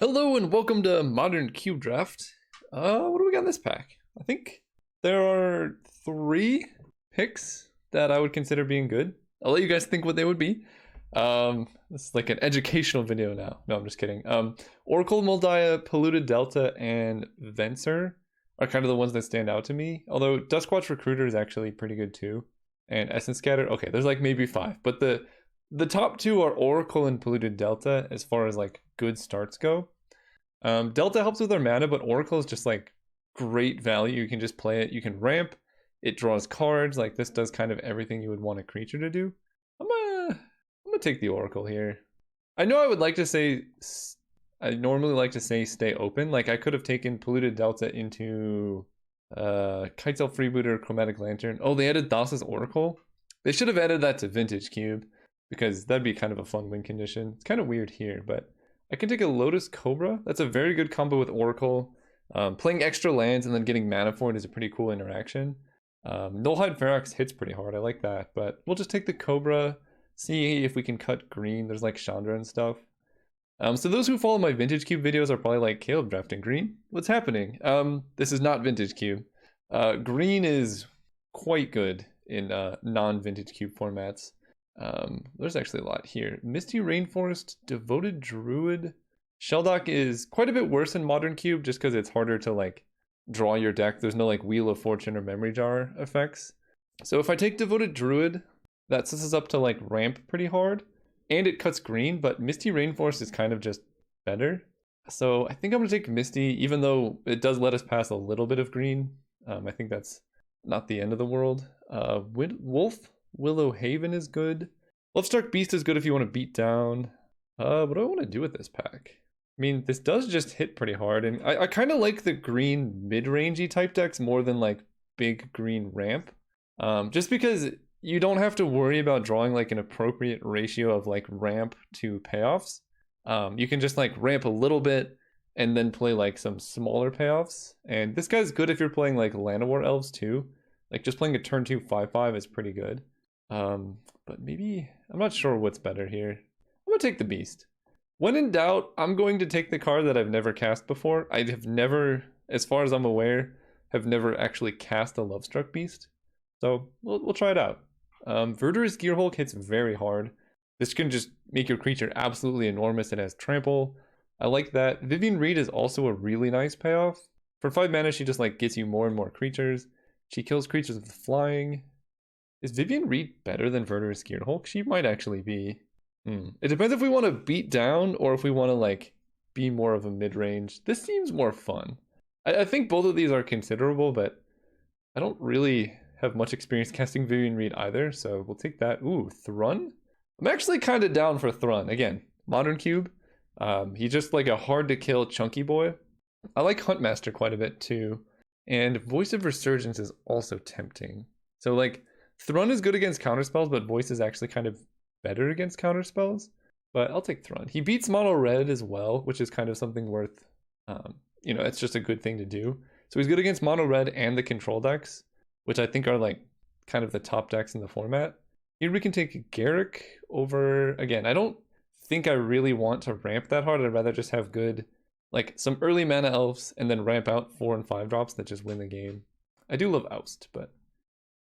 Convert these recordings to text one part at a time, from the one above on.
Hello and welcome to Modern Cube Draft. What do we got in this pack? I think there are 3 picks that I would consider being good. I'll let you guys think what they would be. This is like an educational video now. No, I'm just kidding. Oracle Moldiah, Polluted Delta, and Venser are kind of the ones that stand out to me. Although Duskwatch Recruiter is actually pretty good too. And Essence Scatter, okay, there's like maybe 5. But the top 2 are Oracle and Polluted Delta as far as like good starts go. Delta helps with their mana, but Oracle is just like great value. You can just play it. You can ramp. It draws cards. Like this does kind of everything you would want a creature to do. I'm gonna take the Oracle here. I know I would like to say, I normally like to say stay open. Like I could have taken Polluted Delta into Kitesail Freebooter, Chromatic Lantern. Oh, they added Thassa's Oracle. They should have added that to Vintage Cube because that'd be kind of a fun win condition. It's kind of weird here, but I can take a Lotus Cobra. That's a very good combo with Oracle. Playing extra lands and then getting mana for it is a pretty cool interaction. Nullhide Ferox hits pretty hard. I like that. But we'll just take the Cobra, see if we can cut green. There's like Chandra and stuff. So those who follow my Vintage Cube videos are probably like, Caleb drafting green? What's happening? This is not Vintage Cube. Green is quite good in non-Vintage Cube formats. There's actually a lot here. Misty Rainforest, Devoted Druid. Shelldock is quite a bit worse in Modern Cube just because it's harder to like draw your deck. There's no like Wheel of Fortune or Memory Jar effects. So if I take Devoted Druid, that sets us up to like ramp pretty hard. And it cuts green, but Misty Rainforest is kind of just better. So I think I'm going to take Misty, even though it does let us pass a little bit of green. I think that's not the end of the world. Willow Haven is good. Lovestruck Beast is good if you want to beat down. What do I want to do with this pack? I mean, this does just hit pretty hard, and I kind of like the green mid-rangey type decks more than like big green ramp. Just because you don't have to worry about drawing like an appropriate ratio of like ramp to payoffs. You can just like ramp a little bit and then play like some smaller payoffs. And this guy's good if you're playing like Llanowar Elves too. Like just playing a turn 2 5/5 is pretty good. But maybe, I'm not sure what's better here. I'm gonna take the Beast. When in doubt, I'm going to take the card that I've never cast before. I have never, as far as I'm aware, have never actually cast a Lovestruck Beast. So we'll try it out. Verdurous Gearhulk hits very hard. This can just make your creature absolutely enormous. It has trample. I like that. Vivian Reed is also a really nice payoff. For 5 mana, she just like gets you more and more creatures. She kills creatures with flying. Is Vivian Reed better than Verdurous Gearhulk? She might actually be. It depends if we want to beat down or if we want to like be more of a mid-range. This seems more fun. I think both of these are considerable, but I don't really have much experience casting Vivian Reed either, so we'll take that. Ooh, Thrun? I'm actually kind of down for Thrun. Again, Modern Cube. He's just like a hard-to-kill chunky boy. I like Huntmaster quite a bit too. And Voice of Resurgence is also tempting. So like, Thrun is good against counterspells, but Voice is actually kind of better against counterspells. But I'll take Thrun. He beats mono red as well, which is kind of something worth, it's just a good thing to do. So he's good against mono red and the control decks, which I think are like kind of the top decks in the format. Here we can take Garruk over, again, I don't think I really want to ramp that hard. I'd rather just have good, like some early mana elves and then ramp out 4 and 5 drops that just win the game. I do love Oust, but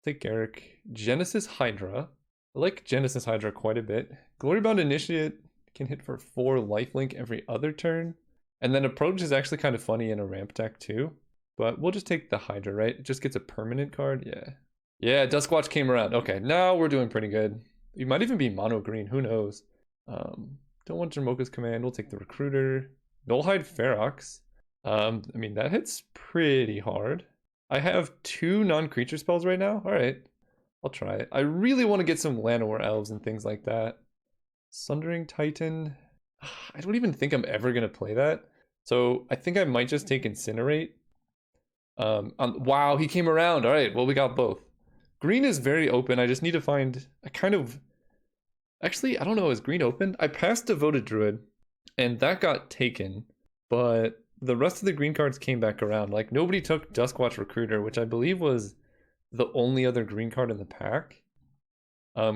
take Garruk. Genesis Hydra. I like Genesis Hydra quite a bit. Glorybound Initiate can hit for 4 lifelink every other turn. And then Approach is actually kind of funny in a ramp deck too. But we'll just take the Hydra, right? It just gets a permanent card. Yeah. Yeah, Duskwatch came around. Okay, now we're doing pretty good. You might even be mono green. Who knows? Don't want Jamoka's Command. We'll take the Recruiter. Nullhide Ferox. I mean, that hits pretty hard. I have 2 non-creature spells right now. All right, I'll try it. I really want to get some Llanowar Elves and things like that. Sundering Titan. I don't even think I'm ever going to play that. So I think I might just take Incinerate. Wow, he came around. All right, well, we got both. Green is very open. I just need to find a kind of... Actually, I don't know. Is green open? I passed Devoted Druid, and that got taken. But the rest of the green cards came back around. Like, nobody took Duskwatch Recruiter, which I believe was the only other green card in the pack.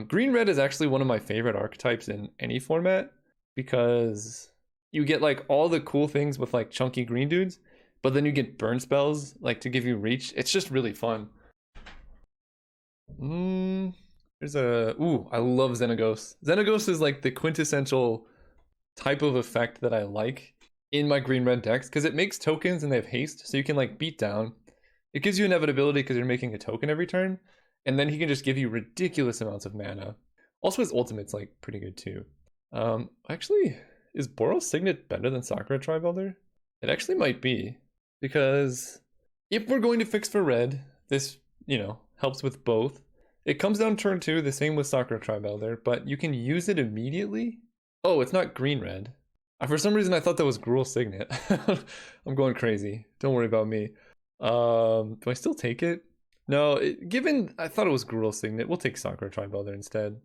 Green-red is actually one of my favorite archetypes in any format, because you get like all the cool things with like chunky green dudes, but then you get burn spells like to give you reach. It's just really fun. There's a I love Xenagos. Xenagos is like the quintessential type of effect that I like in my green red decks because it makes tokens and they have haste, so you can like beat down. It gives you inevitability because you're making a token every turn, and then he can just give you ridiculous amounts of mana. Also, his ultimate's like pretty good too. Actually, is Boros Signet better than Sakura Tribuilder? It actually might be, because if we're going to fix for red, this, helps with both. It comes down turn 2, the same with Sakura Tribuilder, but you can use it immediately. Oh, it's not green red. For some reason, I thought that was Gruul Signet. I'm going crazy. Don't worry about me. Do I still take it? No, I thought it was Gruul Signet. We'll take Sakura Tribuilder instead.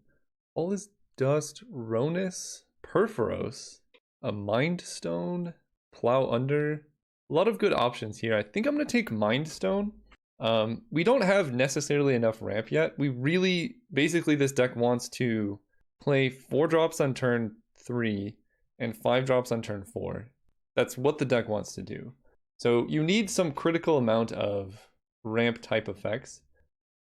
All is Dust, Ronus, Perforos, a Mind Stone, Plow Under. A lot of good options here. I think I'm going to take Mind Stone. We don't have necessarily enough ramp yet. Basically this deck wants to play 4 drops on turn 3 and 5 drops on turn 4. That's what the deck wants to do. So you need some critical amount of ramp type effects.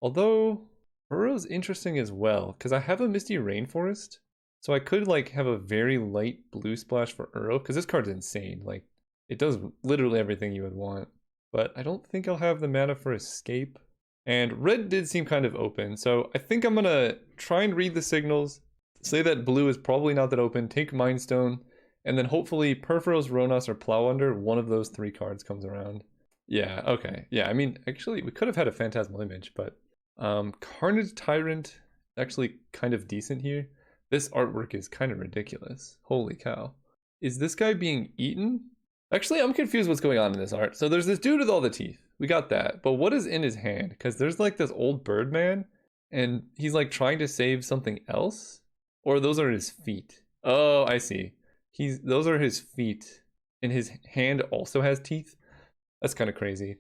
Although Burrow's interesting as well, because I have a Misty Rainforest, so I could like have a very light blue splash for Uro, because this card's insane. Like, it does literally everything you would want. But I don't think I'll have the mana for Escape. And red did seem kind of open, so I think I'm gonna try and read the signals, say that blue is probably not that open, take Mind Stone, and then hopefully Perforos, Ronas, or Plow Under, one of those 3 cards comes around. Yeah, okay. Yeah, I mean, actually, we could have had a Phantasmal Image, but Carnage Tyrant, actually kind of decent here. This artwork is kind of ridiculous. Holy cow. Is this guy being eaten? Actually, I'm confused what's going on in this art. So there's this dude with all the teeth. We got that. But what is in his hand? Because there's like this old bird man, and he's like trying to save something else? Or those are his feet? Oh, I see. Those are his feet. And his hand also has teeth? That's kind of crazy.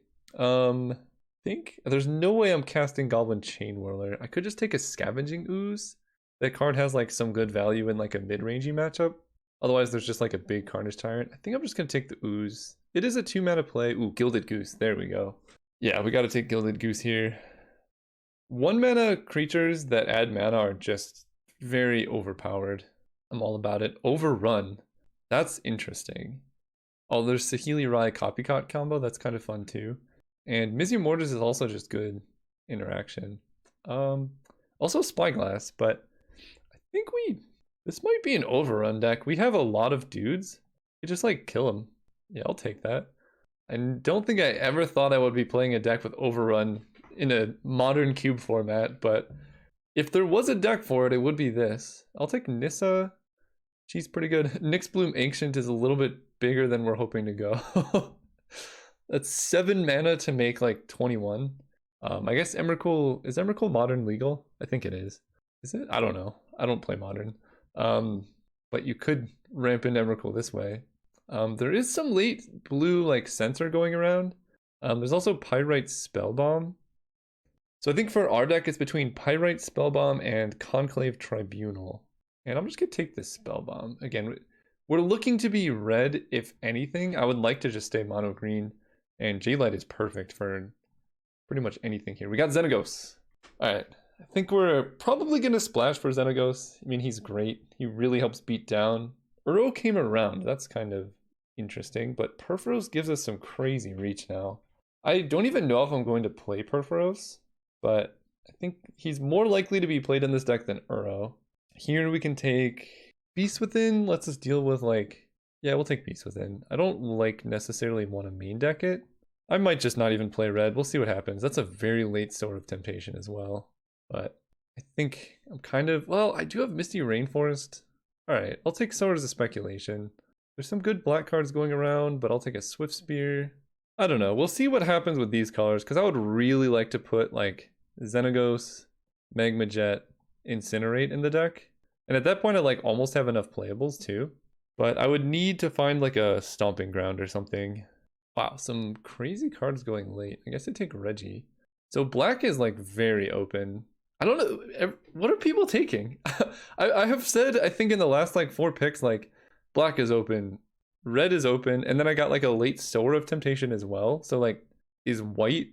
Think there's no way I'm casting Goblin Chain Whirler. I could just take a Scavenging Ooze. That card has like some good value in like a mid-rangey matchup. Otherwise, there's just like a big Carnage Tyrant. I think I'm just going to take the Ooze. It is a 2-mana play. Ooh, Gilded Goose. There we go. Yeah, we got to take Gilded Goose here. 1-mana creatures that add mana are just very overpowered. I'm all about it. Overrun. That's interesting. Oh, there's Saheeli Rai Copycat combo. That's kind of fun too. And Mizzy Mortis is also just good interaction. Also Spyglass, but I think this might be an overrun deck. We have a lot of dudes. We just like kill them. Yeah, I'll take that. I don't think I ever thought I would be playing a deck with overrun in a modern cube format, but if there was a deck for it, it would be this. I'll take Nissa. She's pretty good. Nyxbloom Ancient is a little bit bigger than we're hoping to go. That's 7 mana to make like 21. I guess is Emrakul Modern legal? I think it is. Is it? I don't know. I don't play Modern. But you could ramp in Emrakul this way. There is some late blue like sensor going around. There's also Pyrite Spellbomb. So I think for our deck, it's between Pyrite Spellbomb and Conclave Tribunal. And I'm just going to take this Spellbomb. Again, we're looking to be red, if anything. I would like to just stay mono green. And J-Light is perfect for pretty much anything here. We got Xenagos. Alright, I think we're probably going to splash for Xenagos. I mean, he's great. He really helps beat down. Uro came around. That's kind of interesting. But Perforos gives us some crazy reach now. I don't even know if I'm going to play Perforos, but I think he's more likely to be played in this deck than Uro. Here we can take Beast Within. Lets us deal with like... Yeah, we'll take Beast Within. I don't like necessarily want to main deck it. I might just not even play red. We'll see what happens. That's a very late Sword of Temptation as well. But I think I'm kind of... Well, I do have Misty Rainforest. Alright, I'll take Sword as a speculation. There's some good black cards going around, but I'll take a Swift Spear. I don't know. We'll see what happens with these colors, because I would really like to put like Xenagos, Magma Jet, Incinerate in the deck. And at that point, I like almost have enough playables too. But I would need to find like a Stomping Ground or something. Wow, some crazy cards going late. I guess I take Reggie. So black is like very open. I don't know. What are people taking? I have said, I think in the last like 4 picks, like black is open red is open, and then I got like a late Sower of Temptation as well. So like, is white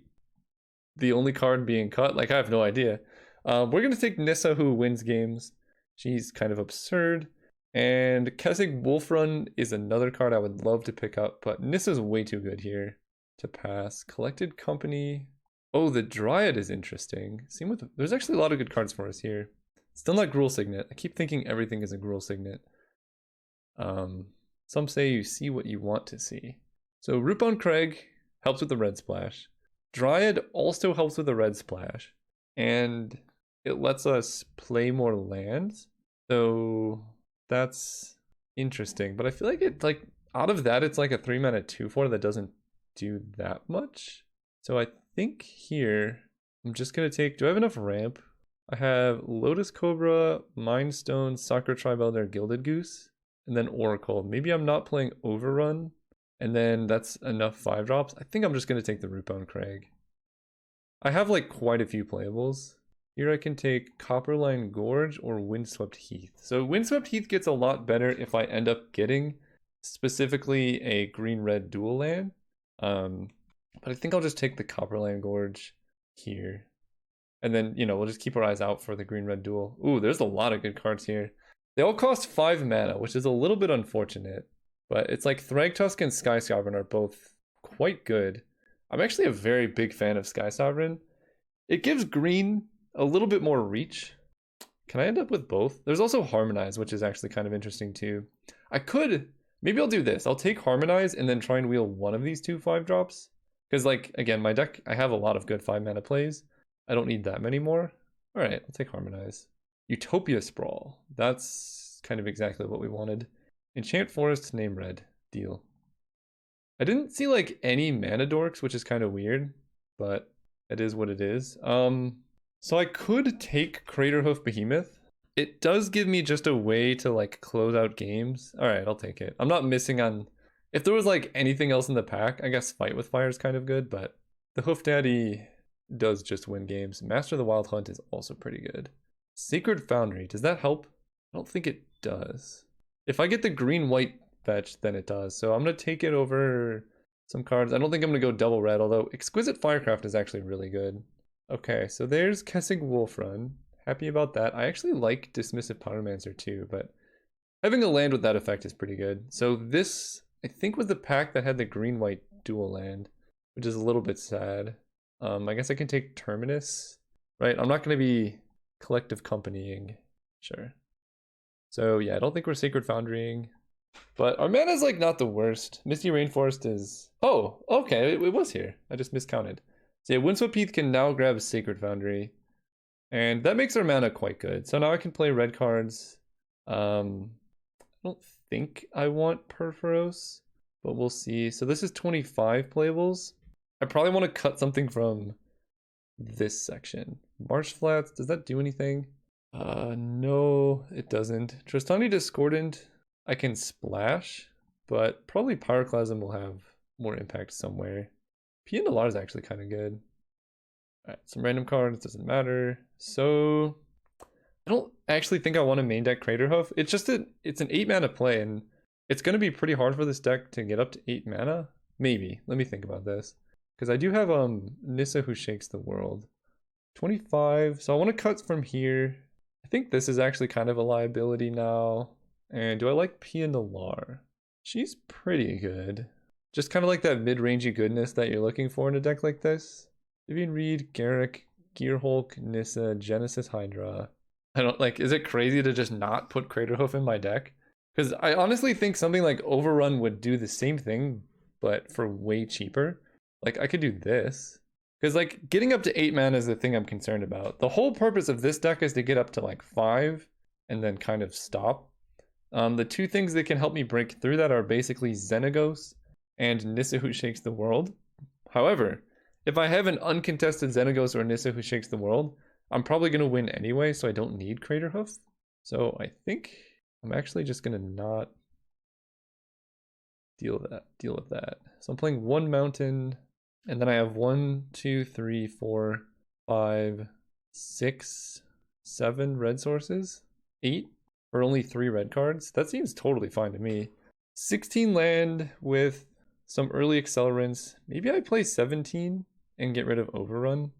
the only card being cut? Like, I have no idea. We're gonna take Nissa, who wins games. She's kind of absurd. And Kessig Wolfrun is another card I would love to pick up, but Nissa's way too good here to pass. Collected Company. Oh, the Dryad is interesting. Same with, there's actually a lot of good cards for us here. Still not Gruul Signet. I keep thinking everything is a Gruul Signet. Some say you see what you want to see. So Rootbound Crag helps with the red splash. Dryad also helps with the red splash. And it lets us play more lands. So that's interesting. But I feel like it, like, out of that, it's like a 3-mana 2/4 that doesn't do that much. So I think here, I'm just gonna take, do I have enough ramp? I have Lotus Cobra, Mind Stone, Soccer Tribe Elder, Gilded Goose, and then Oracle. Maybe I'm not playing Overrun, and then that's enough 5-drops. I think I'm just gonna take the Rootbound Crag. I have like quite a few playables. Here I can take Copperline Gorge or Windswept Heath. So Windswept Heath gets a lot better if I end up getting specifically a green-red dual land. But I think I'll just take the Copperline Gorge here. And then, you know, we'll just keep our eyes out for the green-red duel. Ooh, there's a lot of good cards here. They all cost 5 mana, which is a little bit unfortunate. But it's like Thragtusk and Sky Sovereign are both quite good. I'm actually a very big fan of Sky Sovereign. It gives green a little bit more reach. Can I end up with both? There's also Harmonize, which is actually kind of interesting too. I could, maybe I'll do this. I'll take Harmonize and then try and wheel one of these 2 5-drops. Because like, again, my deck, I have a lot of good 5-mana plays. I don't need that many more. All right, I'll take Harmonize. Utopia Sprawl. That's kind of exactly what we wanted. Enchant Forest, name red. Deal. I didn't see like any mana dorks, which is kind of weird, but it is what it is. So I could take Craterhoof Behemoth. It does give me just a way to like close out games. All right, I'll take it. I'm not missing on, if there was like anything else in the pack, I guess Fight with Fire is kind of good, but the Hoof Daddy does just win games. Master of the Wild Hunt is also pretty good. Sacred Foundry, does that help? I don't think it does. If I get the green-white fetch, then it does. So I'm going to take it over some cards. I don't think I'm going to go double red, although Exquisite Firecraft is actually really good. Okay, so there's Kessig Wolfrun. Happy about that. I actually like Dismissive Pyromancer too, but having a land with that effect is pretty good. So this, I think, was the pack that had the green-white dual land, which is a little bit sad. I guess I can take Terminus, right? I'm not going to be collective companying. Sure. So yeah, I don't think we're Sacred Foundrying, but our mana is like not the worst. Misty Rainforest is, oh, okay, it was here. I just miscounted. So yeah, Windswept Heath can now grab Sacred Foundry, and that makes our mana quite good. So now I can play red cards. I don't think I want Perforos, but we'll see. So this is 25 playables. I probably want to cut something from this section. Marsh Flats, does that do anything? No, it doesn't. Tristani Discordant, I can splash, but probably Pyroclasm will have more impact somewhere. Pia Nalar is actually kind of good. Alright, some random cards, doesn't matter. So, I don't actually think I want to main deck Craterhoof. It's just it's an 8-mana play, and it's going to be pretty hard for this deck to get up to 8 mana. Maybe. Let me think about this. Because I do have Nissa Who Shakes the World. 25, so I want to cut from here. I think this is actually kind of a liability now. And do I like Pia Nalar? She's pretty good. Just kind of like that mid-rangey goodness that you're looking for in a deck like this. Vivian Reed, Garruk, Gearhulk, Nissa, Genesis Hydra. I don't like, is it crazy to just not put Craterhoof in my deck? Because I honestly think something like Overrun would do the same thing, but for way cheaper. Like, I could do this. Because, like, getting up to 8 mana is the thing I'm concerned about. The whole purpose of this deck is to get up to, like, 5 and then kind of stop. The 2 things that can help me break through that are basically Xenagos and Nissa Who Shakes the World. However, if I have an uncontested Xenagos or Nissa Who Shakes the World, I'm probably going to win anyway, so I don't need Craterhoof. So I think I'm actually just going to not deal with that. So I'm playing 1 mountain, and then I have 1, 2, 3, 4, 5, 6, 7 red sources, 8 for only 3 red cards. That seems totally fine to me. 16 land with some early accelerants. Maybe I play 17 and get rid of Overrun.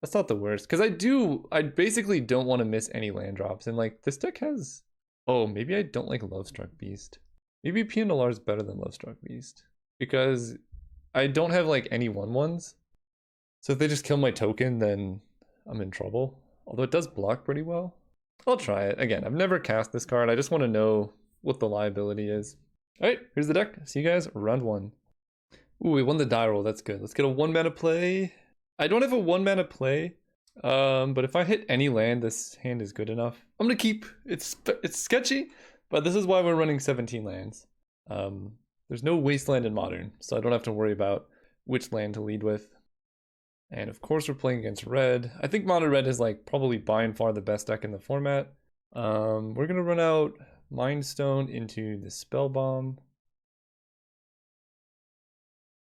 That's not the worst, because I basically don't want to miss any land drops, and like this deck has, oh, maybe I don't like Lovestruck Beast. Maybe PNLR is better than Lovestruck Beast, because I don't have like any 1/1s, so if they just kill my token, then I'm in trouble. Although it does block pretty well. I'll try it. Again, I've never cast this card, I just want to know what the liability is. Alright, here's the deck. See you guys round 1. Ooh, we won the die roll, that's good. Let's get a 1 mana play. I don't have a 1 mana play, but if I hit any land, this hand is good enough. I'm gonna keep, it's sketchy, but this is why we're running 17 lands. There's no wasteland in Modern, so I don't have to worry about which land to lead with. And of course we're playing against red. I think Mono Red is like probably by and far the best deck in the format. We're gonna run out Mind Stone into the Spell Bomb.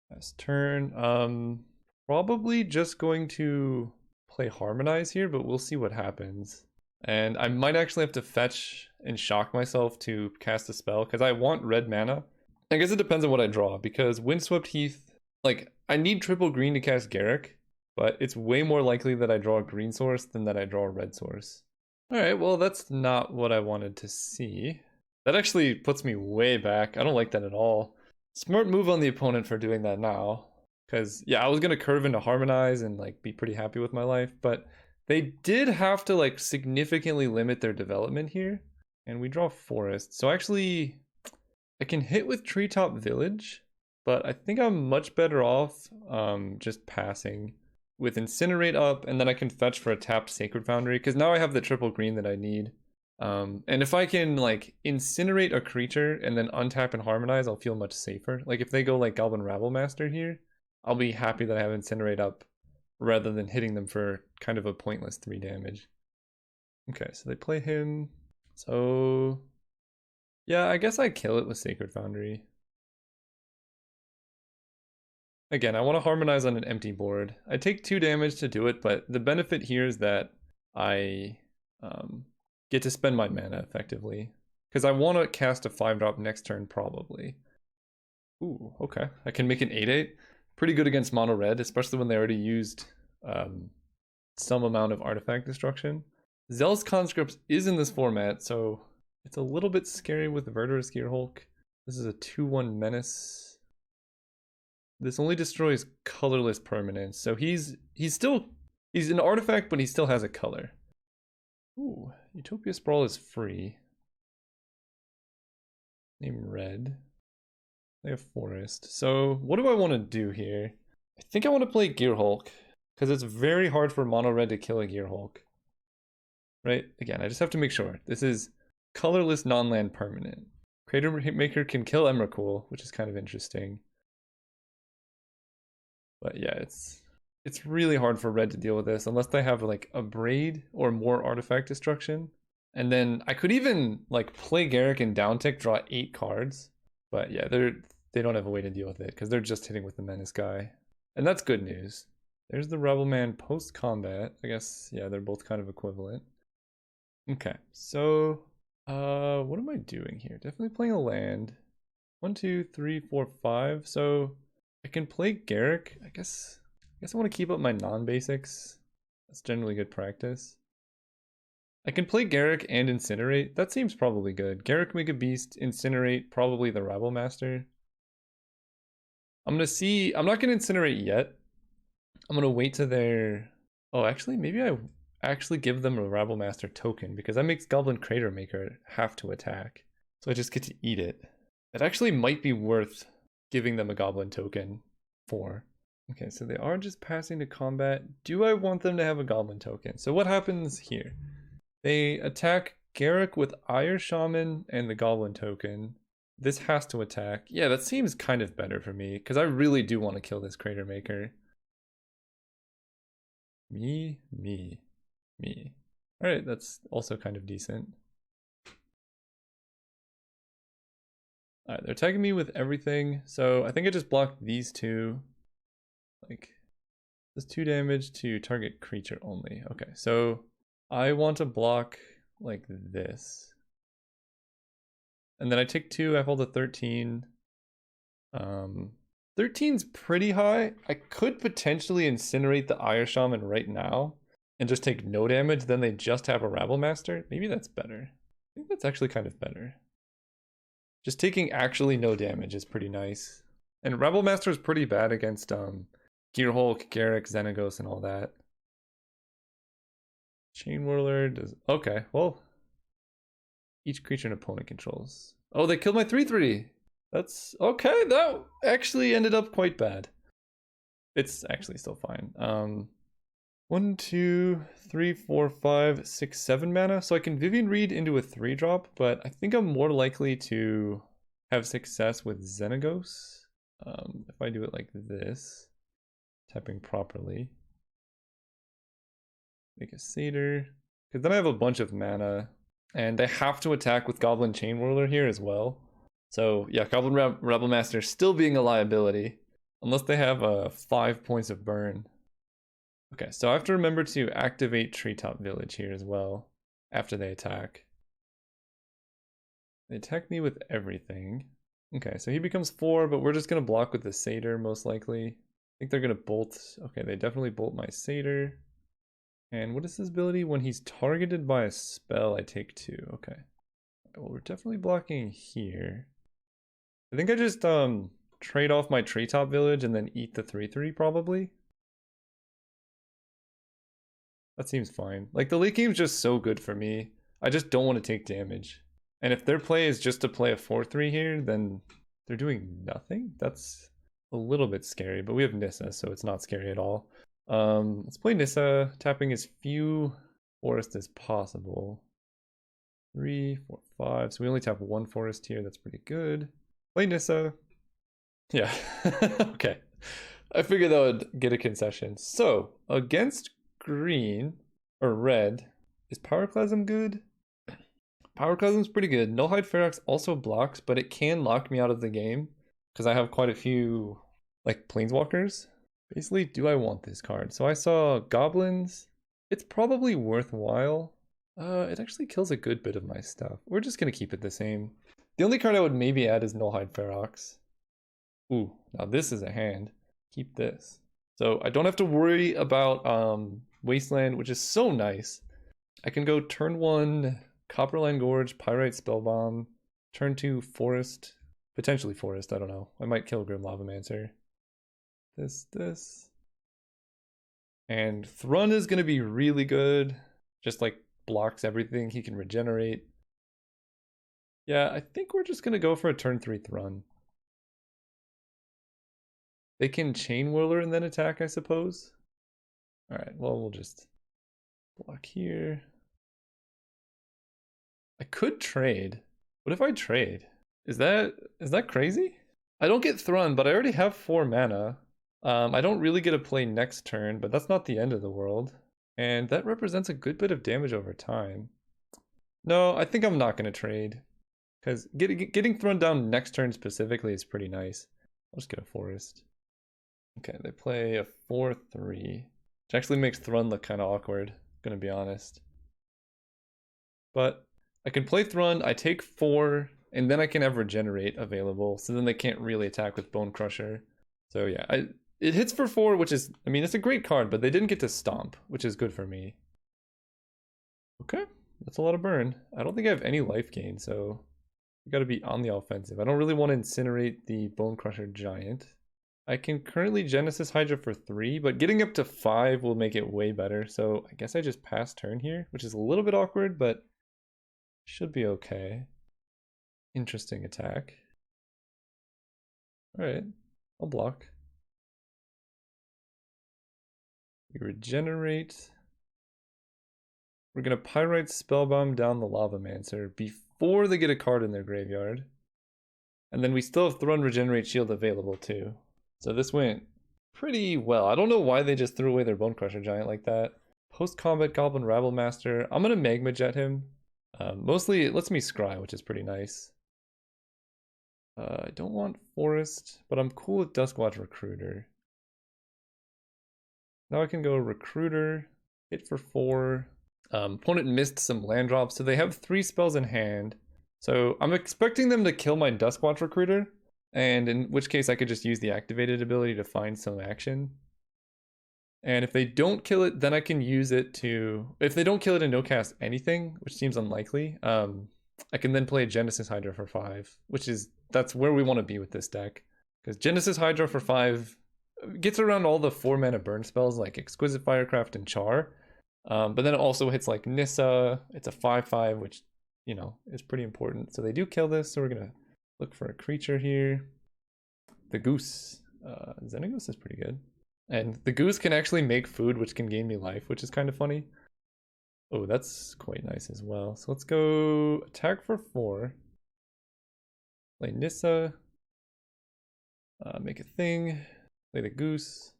Last turn. Probably just going to play Harmonize here, but we'll see what happens. And I might actually have to fetch and shock myself to cast a spell, because I want red mana. I guess it depends on what I draw, because Windswept Heath, like, I need triple green to cast Garruk, but it's way more likely that I draw a green source than that I draw a red source. Alright, well that's not what I wanted to see. That actually puts me way back. I don't like that at all. Smart move on the opponent for doing that now. Because, yeah, I was going to curve into Harmonize and, like, be pretty happy with my life. But they did have to, like, significantly limit their development here. And we draw Forest. So, actually, I can hit with Treetop Village. But I think I'm much better off just passing with Incinerate up. And then I can fetch for a tapped Sacred Foundry. Because now I have the triple green that I need. And if I can, like, Incinerate a creature and then untap and Harmonize, I'll feel much safer. Like, if they go, like, Goblin Rabblemaster here, I'll be happy that I have Incinerate up rather than hitting them for kind of a pointless 3 damage. Okay, so they play him. So, yeah, I guess I kill it with Sacred Foundry. Again, I want to Harmonize on an empty board. I take 2 damage to do it, but the benefit here is that I get to spend my mana effectively. Because I want to cast a 5-drop next turn, probably. Ooh, okay. I can make an 8/8. Pretty good against mono red, especially when they already used some amount of artifact destruction. Zealous Conscripts is in this format, so it's a little bit scary with Verdurous Gearhulk. This is a 2/1 menace. This only destroys colorless permanents, so he's an artifact, but he still has a color. Ooh, Utopia Sprawl is free. Name red. They have Forest. So what do I want to do here? I think I want to play Gearhulk, because it's very hard for mono red to kill a Gearhulk. Right? Again, I just have to make sure. This is colorless non-land permanent. Crater Maker can kill Emrakul, which is kind of interesting. But yeah, it's really hard for red to deal with this unless they have like a Braid or more artifact destruction. And then I could even like play Garruk and downtick, draw 8 cards. But yeah, they don't have a way to deal with it because they're just hitting with the Menace guy. And that's good news. There's the Rebel Man post-combat. I guess, yeah, they're both kind of equivalent. Okay, so what am I doing here? Definitely playing a land. 1, 2, 3, 4, 5. So I can play Garruk. I guess I want to keep up my non-basics. That's generally good practice. I can play Garruk and Incinerate. That seems probably good. Garruk, make a beast, Incinerate, probably the Rabble Master. I'm gonna see. I'm not gonna Incinerate yet. I'm gonna wait to their. Oh, actually, maybe I actually give them a Rabble Master token because that makes Goblin Crater Maker have to attack. So I just get to eat it. That actually might be worth giving them a Goblin token for. Okay, so they are just passing to combat. Do I want them to have a Goblin token? So what happens here? They attack Garruk with Ire Shaman and the Goblin token. This has to attack. Yeah, that seems kind of better for me, because I really do want to kill this Crater Maker. Me. Alright, that's also kind of decent. Alright, they're attacking me with everything, so I think I just blocked these 2. Like, this 2 damage to target creature only. Okay, so I want to block like this. And then I take 2, I hold a 13. 13's pretty high. I could potentially incinerate the Ire Shaman right now and just take no damage, then they just have a Rabble Master. Maybe that's better. I think that's actually kind of better. Just taking actually no damage is pretty nice. And Rabble Master is pretty bad against Gearhulk, Garruk, Xenagos, and all that. Chain Whirler does... Okay, well... Each creature an opponent controls. Oh, they killed my 3/3! That's... Okay, that actually ended up quite bad. It's actually still fine. 1, 2, 3, 4, 5, 6, 7 mana. So I can Vivian Reed into a 3-drop, but I think I'm more likely to have success with Xenagos. If I do it like this, tapping properly. Make a Satyr. Because then I have a bunch of mana. And they have to attack with Goblin Chain Whirler here as well. So yeah, Goblin Rebel Master still being a liability. Unless they have 5 points of burn. Okay, so I have to remember to activate Treetop Village here as well. After they attack. They attack me with everything. Okay, so he becomes 4, but we're just going to block with the Satyr most likely. I think they're going to bolt. Okay, they definitely bolt my Satyr. And what is his ability? When he's targeted by a spell, I take 2. Okay. Well, we're definitely blocking here. I think I just trade off my Treetop Village and then eat the 3/3 probably. That seems fine. Like, the late game's just so good for me. I just don't want to take damage. And if their play is just to play a 4/3 here, then they're doing nothing? That's a little bit scary, but we have Nissa, so it's not scary at all. Let's play Nissa, tapping as few forests as possible. 3, 4, 5. So we only tap 1 forest here. That's pretty good. Play Nissa. Yeah. Okay. I figured that would get a concession. So, against green, or red, is Pyroclasm good? Pyroclasm's pretty good. Nullhide Ferox also blocks, but it can lock me out of the game because I have quite a few, like, Planeswalkers. Basically, do I want this card? So I saw Goblins. It's probably worthwhile. It actually kills a good bit of my stuff. We're just gonna keep it the same. The only card I would maybe add is Nullhide Ferox. Ooh, now this is a hand. Keep this. So I don't have to worry about Wasteland, which is so nice. I can go turn 1, Copperline Gorge, Pyrite Spellbomb, turn 2, Forest, potentially Forest, I don't know. I might kill Grim Lavamancer. This. And Thrun is going to be really good. Just like blocks everything. He can regenerate. Yeah, I think we're just going to go for a turn 3 Thrun. They can Chain Whirler and then attack, I suppose. Alright, well, we'll just block here. I could trade. What if I trade? Is that crazy? I don't get Thrun, but I already have 4 mana. I don't really get to play next turn, but that's not the end of the world. And that represents a good bit of damage over time. No, I think I'm not going to trade. Because getting thrown down next turn specifically is pretty nice. I'll just get a forest. Okay, they play a 4/3. Which actually makes Thrun look kind of awkward, gonna be honest. But I can play Thrun, I take 4, and then I can have Regenerate available, so then they can't really attack with Bone Crusher. So yeah, it hits for 4, which is, I mean, it's a great card, but they didn't get to Stomp, which is good for me. Okay, that's a lot of burn. I don't think I have any life gain, so you gotta be on the offensive. I don't really want to incinerate the Bone Crusher Giant. I can currently Genesis Hydra for 3, but getting up to 5 will make it way better. So I guess I just pass turn here, which is a little bit awkward, but should be okay. Interesting attack. Alright, I'll block. We regenerate. We're going to Pyrite Spellbomb down the Lavamancer before they get a card in their graveyard. And then we still have Thrun Regenerate Shield available too. So this went pretty well. I don't know why they just threw away their Bone Crusher Giant like that. Post-combat Goblin Rabble Master. I'm going to Magma Jet him. Mostly it lets me scry, which is pretty nice. I don't want Forest, but I'm cool with Duskwatch Recruiter. Now I can go Recruiter, hit for 4. Opponent missed some land drops, so they have 3 spells in hand. So I'm expecting them to kill my Duskwatch Recruiter, and in which case I could just use the activated ability to find some action. And if they don't kill it, then I can use it to... If they don't kill it and no cast anything, which seems unlikely, I can then play a Genesis Hydra for 5, which is... That's where we want to be with this deck. Because Genesis Hydra for 5 gets around all the 4-mana burn spells like Exquisite Firecraft and Char. But then it also hits like Nissa. It's a 5/5, which, you know, is pretty important. So they do kill this, so we're going to look for a creature here. The Goose. Xenagos is pretty good. And the Goose can actually make food, which can gain me life, which is kind of funny. Oh, that's quite nice as well. So let's go attack for 4. Play Nissa. Make a thing. Play the Goose.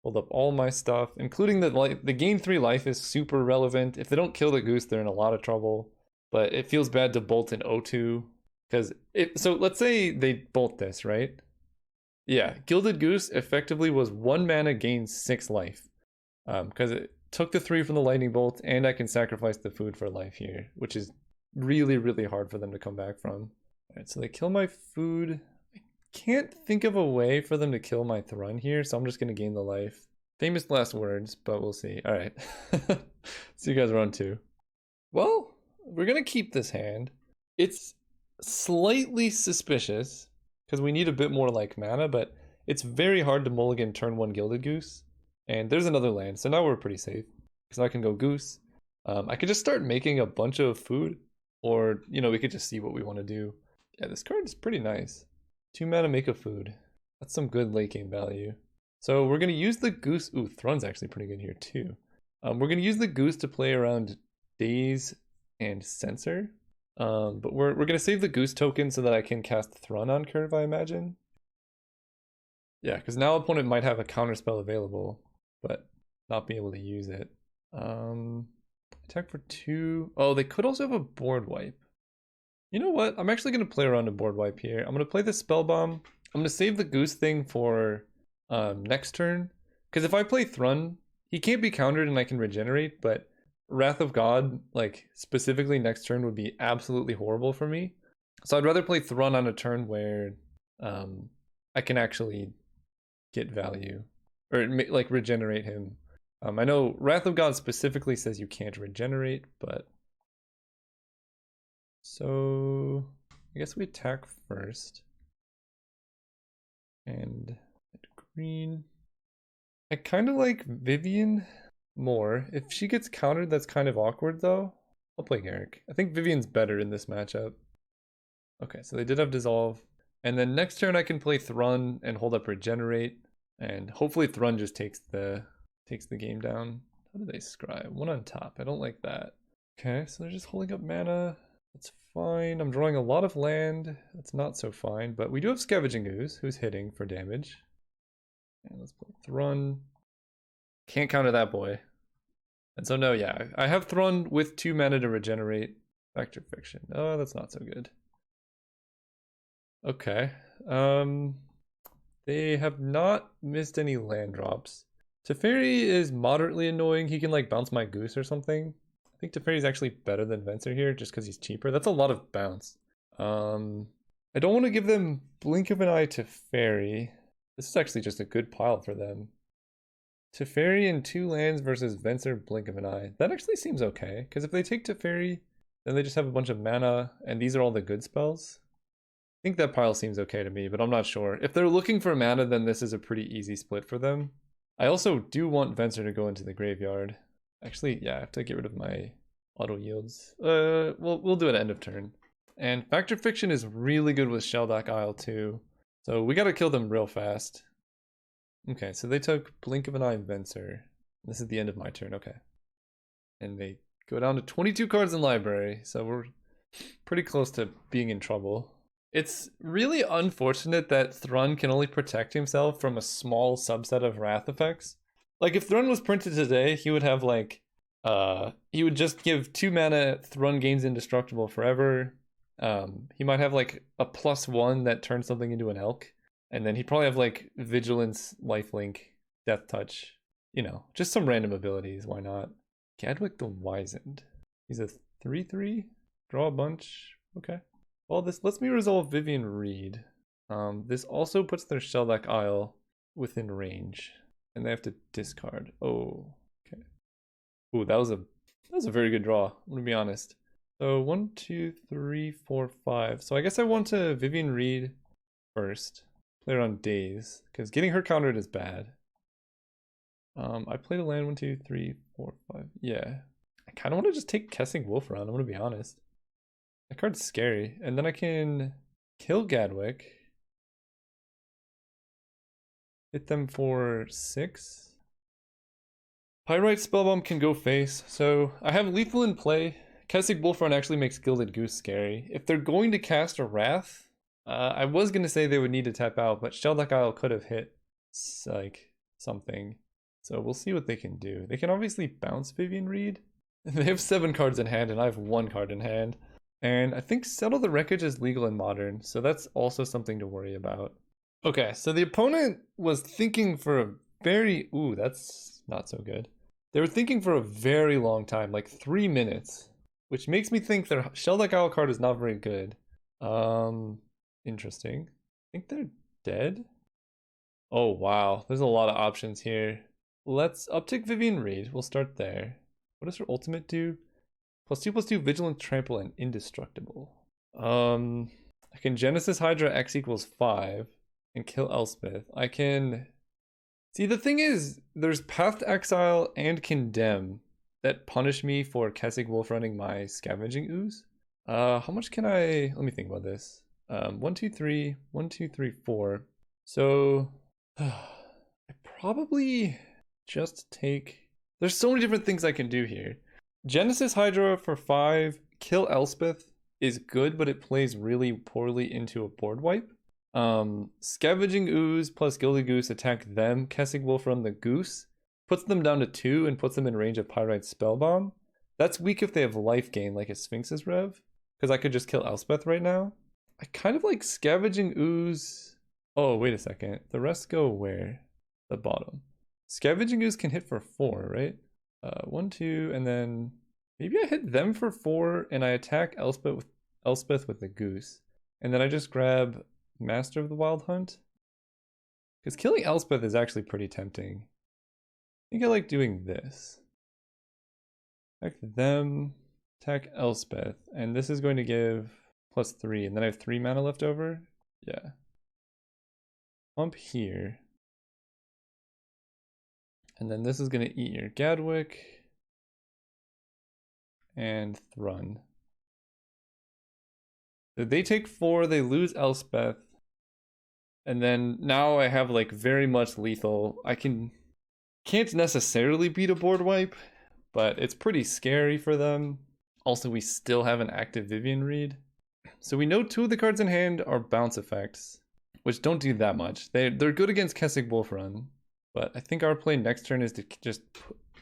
Hold up all my stuff, including the gain 3 life is super relevant. If they don't kill the Goose, they're in a lot of trouble. But it feels bad to bolt an O2. Because so let's say they bolt this, right? Yeah, Gilded Goose effectively was 1 mana gains 6 life. Because it took the 3 from the lightning bolt, and I can sacrifice the food for life here, which is really, really hard for them to come back from. Alright, so they kill my food. I can't think of a way for them to kill my Thrun here, so I'm just going to gain the life. Famous last words, but we'll see. Alright. See you guys round 2. Well, we're going to keep this hand. It's slightly suspicious, because we need a bit more like mana, but it's very hard to mulligan turn 1 Gilded Goose. And there's another land, so now we're pretty safe. Because I can go Goose. I could just start making a bunch of food, or, you know, we could just see what we want to do. Yeah, this card is pretty nice. 2 mana make a food. That's some good late game value. So we're going to use the Goose. Ooh, Thrun's actually pretty good here too. We're going to use the Goose to play around Daze and Censor. But we're going to save the Goose token so that I can cast Thrun on curve, I imagine. Yeah, because now opponent might have a counterspell available, but not be able to use it. Attack for 2. Oh, they could also have a board wipe. You know what? I'm actually going to play around a board wipe here. I'm going to play the Spell Bomb. I'm going to save the Goose thing for next turn. Because if I play Thrun, he can't be countered and I can regenerate, but Wrath of God, like specifically next turn, would be absolutely horrible for me. So I'd rather play Thrun on a turn where I can actually get value. Or like regenerate him. I know Wrath of God specifically says you can't regenerate, but... So I guess we attack first. And green. I kind of like Vivian more. If she gets countered, that's kind of awkward though. I'll play Garrick. I think Vivian's better in this matchup. Okay, so they did have Dissolve. And then next turn I can play Thrun and hold up Regenerate. And hopefully Thrun just takes the game down. How do they scry? 1 on top. I don't like that. Okay, so they're just holding up mana. That's fine. I'm drawing a lot of land. That's not so fine. But we do have Scavenging Ooze, who's hitting for damage. And let's play Thrun. Can't counter that boy. And so no, yeah, I have Thrun with 2 mana to regenerate. Factor Fiction. Oh, that's not so good. Okay. They have not missed any land drops. Teferi is moderately annoying. He can like bounce my Goose or something. I think Teferi is actually better than Venser here just because he's cheaper. That's a lot of bounce. I don't want to give them Blink of an Eye Teferi. This is actually just a good pile for them. Teferi and 2 lands versus Venser Blink of an Eye. That actually seems okay, because if they take Teferi, then they just have a bunch of mana, and these are all the good spells. I think that pile seems okay to me, but I'm not sure. If they're looking for mana, then this is a pretty easy split for them. I also do want Venser to go into the graveyard. Actually, yeah, I have to get rid of my auto yields. We'll do it at end of turn. And Factor Fiction is really good with Shelldock Isle too. So we gotta kill them real fast. Okay, so they took Blink of an Eye and Venser. This is the end of my turn, okay. And they go down to 22 cards in library, so we're pretty close to being in trouble. It's really unfortunate that Thrun can only protect himself from a small subset of Wrath effects. Like, if Thrun was printed today, he would have, like, he would just give 2 mana, Thrun gains indestructible forever. He might have, like, a +1 that turns something into an elk. And then he'd probably have, like, Vigilance, Lifelink, Death Touch. You know, just some random abilities, why not? Gadwick the Wizened. He's a 3/3, draw a bunch, Okay. Well, this lets me resolve Vivian Reed. This also puts their Shellback Isle within range, and they have to discard. Oh, okay. Ooh, that was a very good draw. I'm gonna be honest. So 1, 2, 3, 4, 5. So I guess I want to Vivian Reed first. Play around Daze, because getting her countered is bad. I played a land 1, 2, 3, 4, 5. Yeah. I kind of want to just take Kessing Wolf around, I'm gonna be honest. That card's scary. And then I can kill Gadwick. Hit them for 6. Pyrite Spellbomb can go face, so I have lethal in play. Kessig Wolfrun actually makes Gilded Goose scary. If they're going to cast a Wrath, I was going to say they would need to tap out, but Shellback Isle could have hit like something. So we'll see what they can do. They can obviously bounce Vivian Reed. They have 7 cards in hand and I have 1 card in hand. And I think Settle the Wreckage is legal in Modern, so that's also something to worry about. Okay, so the opponent was thinking for a very... Ooh, that's not so good. They were thinking for a very long time, like 3 minutes, which makes me think their Shelldeck Owl card is not very good. Interesting. I think they're dead. Oh, wow. There's a lot of options here. Let's uptick Vivian Reed. We'll start there. What does her ultimate do? +2/+2 Vigilant Trample and Indestructible. I can Genesis Hydra X equals 5 and kill Elspeth. I can... See, the thing is, there's Path to Exile and Condemn that punish me for Kessig Wolf running my Scavenging Ooze. How much can I... Let me think about this. 1, 2, 3, 1, 2, 3, 4. So, I probably just take... There's so many different things I can do here. Genesis Hydra for 5, kill Elspeth is good, but it plays really poorly into a board wipe. Scavenging Ooze plus Gilded Goose attack them. Kessig Wolf run the Goose. Puts them down to 2 and puts them in range of Pyrite Spellbomb. That's weak if they have life gain like a Sphinx's Rev, because I could just kill Elspeth right now. I kind of like Scavenging Ooze. Oh, wait a second. The rest go where? The bottom. Scavenging Ooze can hit for 4, right? 1, 2, and then maybe I hit them for 4 and I attack Elspeth with the Goose. And then I just grab Master of the Wild Hunt. Because killing Elspeth is actually pretty tempting. I think I like doing this. Attack them, attack Elspeth, and this is going to give +3, and then I have 3 mana left over. Yeah. Pump here. And then this is going to eat your Gadwick and Thrun. So they take 4, they lose Elspeth. And then now I have like very much lethal. I can't necessarily beat a board wipe, but it's pretty scary for them. Also, we still have an active Vivian Reed. So we know 2 of the cards in hand are bounce effects, which don't do that much. They're good against Kessig Wolfrun, but I think our play next turn is to just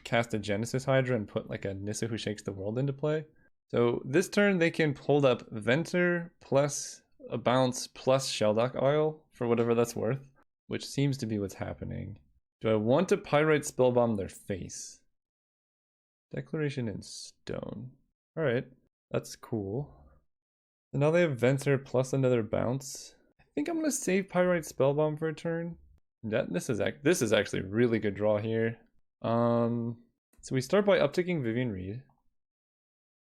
cast a Genesis Hydra and put like a Nissa Who Shakes the World into play. So this turn they can hold up Venter plus a bounce plus Shelldock Isle for whatever that's worth, which seems to be what's happening. Do I want to Pyrite Spellbomb their face? Declaration in Stone. Alright, that's cool. So now they have Venter plus another bounce. I think I'm going to save Pyrite Spellbomb for a turn. This is actually a really good draw here. So we start by upticking Vivian Reed.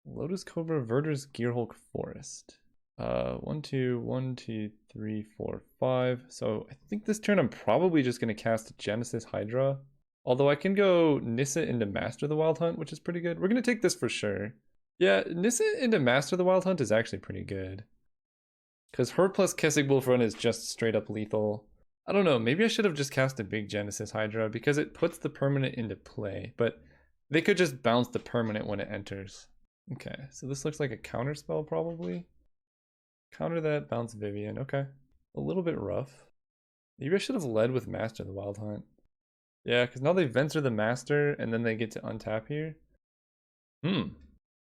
Lotus Cobra, Verder's Gearhulk Forest. 1, 2, 1, 2, 3, 4, 5. So I think this turn I'm probably just going to cast Genesis Hydra. Although I can go Nissa into Master of the Wild Hunt, which is pretty good. We're going to take this for sure. Yeah, Nissa into Master of the Wild Hunt is actually pretty good. Because her plus Kessig Wolfrun is just straight up lethal. I don't know, maybe I should have just cast a big Genesis Hydra because it puts the permanent into play. But they could just bounce the permanent when it enters. Okay, so this looks like a counter spell probably. Counter that, bounce Vivian, okay. A little bit rough. Maybe I should have led with Master of the Wild Hunt. Yeah, because now they Venture the Master and then they get to untap here.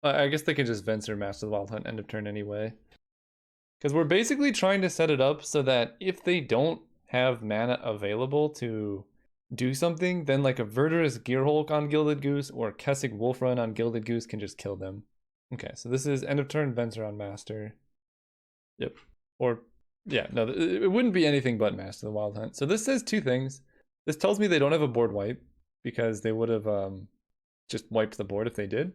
I guess they can just Venture Master of the Wild Hunt end of turn anyway. Because we're basically trying to set it up so that if they don't have mana available to do something, then like a Verdurous Gearhulk on Gilded Goose or Kessig Wolfrun on Gilded Goose can just kill them. Okay, so this is end of turn Venture on Master. Yep. Or, yeah, no, it wouldn't be anything but Master of the Wild Hunt. So this says two things. This tells me they don't have a board wipe because they would have just wiped the board if they did.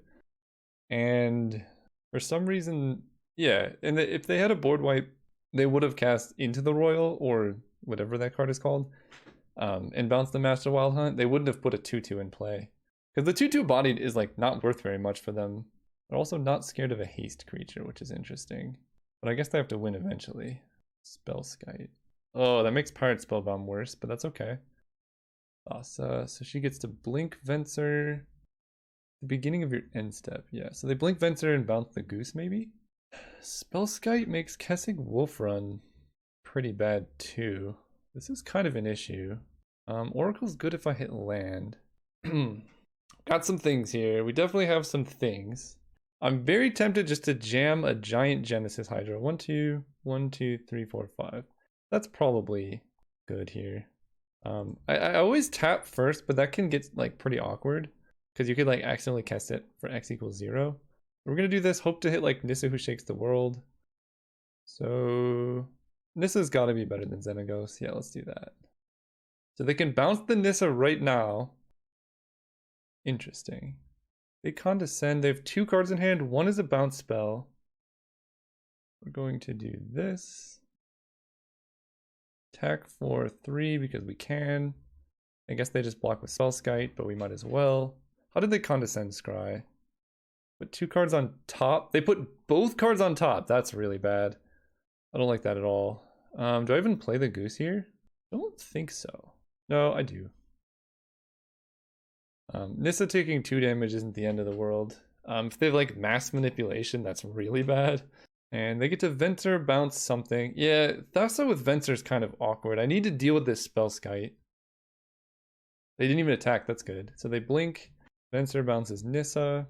And for some reason, yeah, and if they had a board wipe, they would have cast into the Royal or whatever that card is called, and bounced the Master Wild Hunt. They wouldn't have put a 2/2 in play because the 2/2 bodied is like not worth very much for them. They're also not scared of a haste creature, which is interesting. But I guess they have to win eventually. Spellskite. Oh, that makes Pirate Spellbound worse, but that's okay. Thassa, so she gets to blink Venser. The beginning of your end step, yeah. So they blink Venser and bounce the goose, maybe? Spellskite makes Kessig Wolf Run pretty bad too. This is kind of an issue. Oracle's good if I hit land. Got some things here. We definitely have some things. I'm very tempted just to jam a giant Genesis Hydra. 1, 2, 1, 2, 3, 4, 5. That's probably good here. I always tap first, but that can get like pretty awkward because you could like accidentally cast it for X equals 0. We're gonna do this, hope to hit like Nissa Who Shakes the World. So Nissa's gotta be better than Xenagos. Yeah, let's do that. So they can bounce the Nissa right now. Interesting. They condescend. They have 2 cards in hand. One is a bounce spell. We're going to do this. Attack for 3 because we can. I guess they just block with Spellskite, but we might as well. How did they condescend Scry? Put 2 cards on top. They put both cards on top. That's really bad. I don't like that at all. Do I even play the goose here? I don't think so. No, I do. Nissa taking 2 damage isn't the end of the world. If they have like mass manipulation, that's really bad. And they get to Venser, bounce something. Yeah, Thassa with Venser is kind of awkward. I need to deal with this Spellskite. They didn't even attack, that's good. So they blink, Venser bounces Nissa.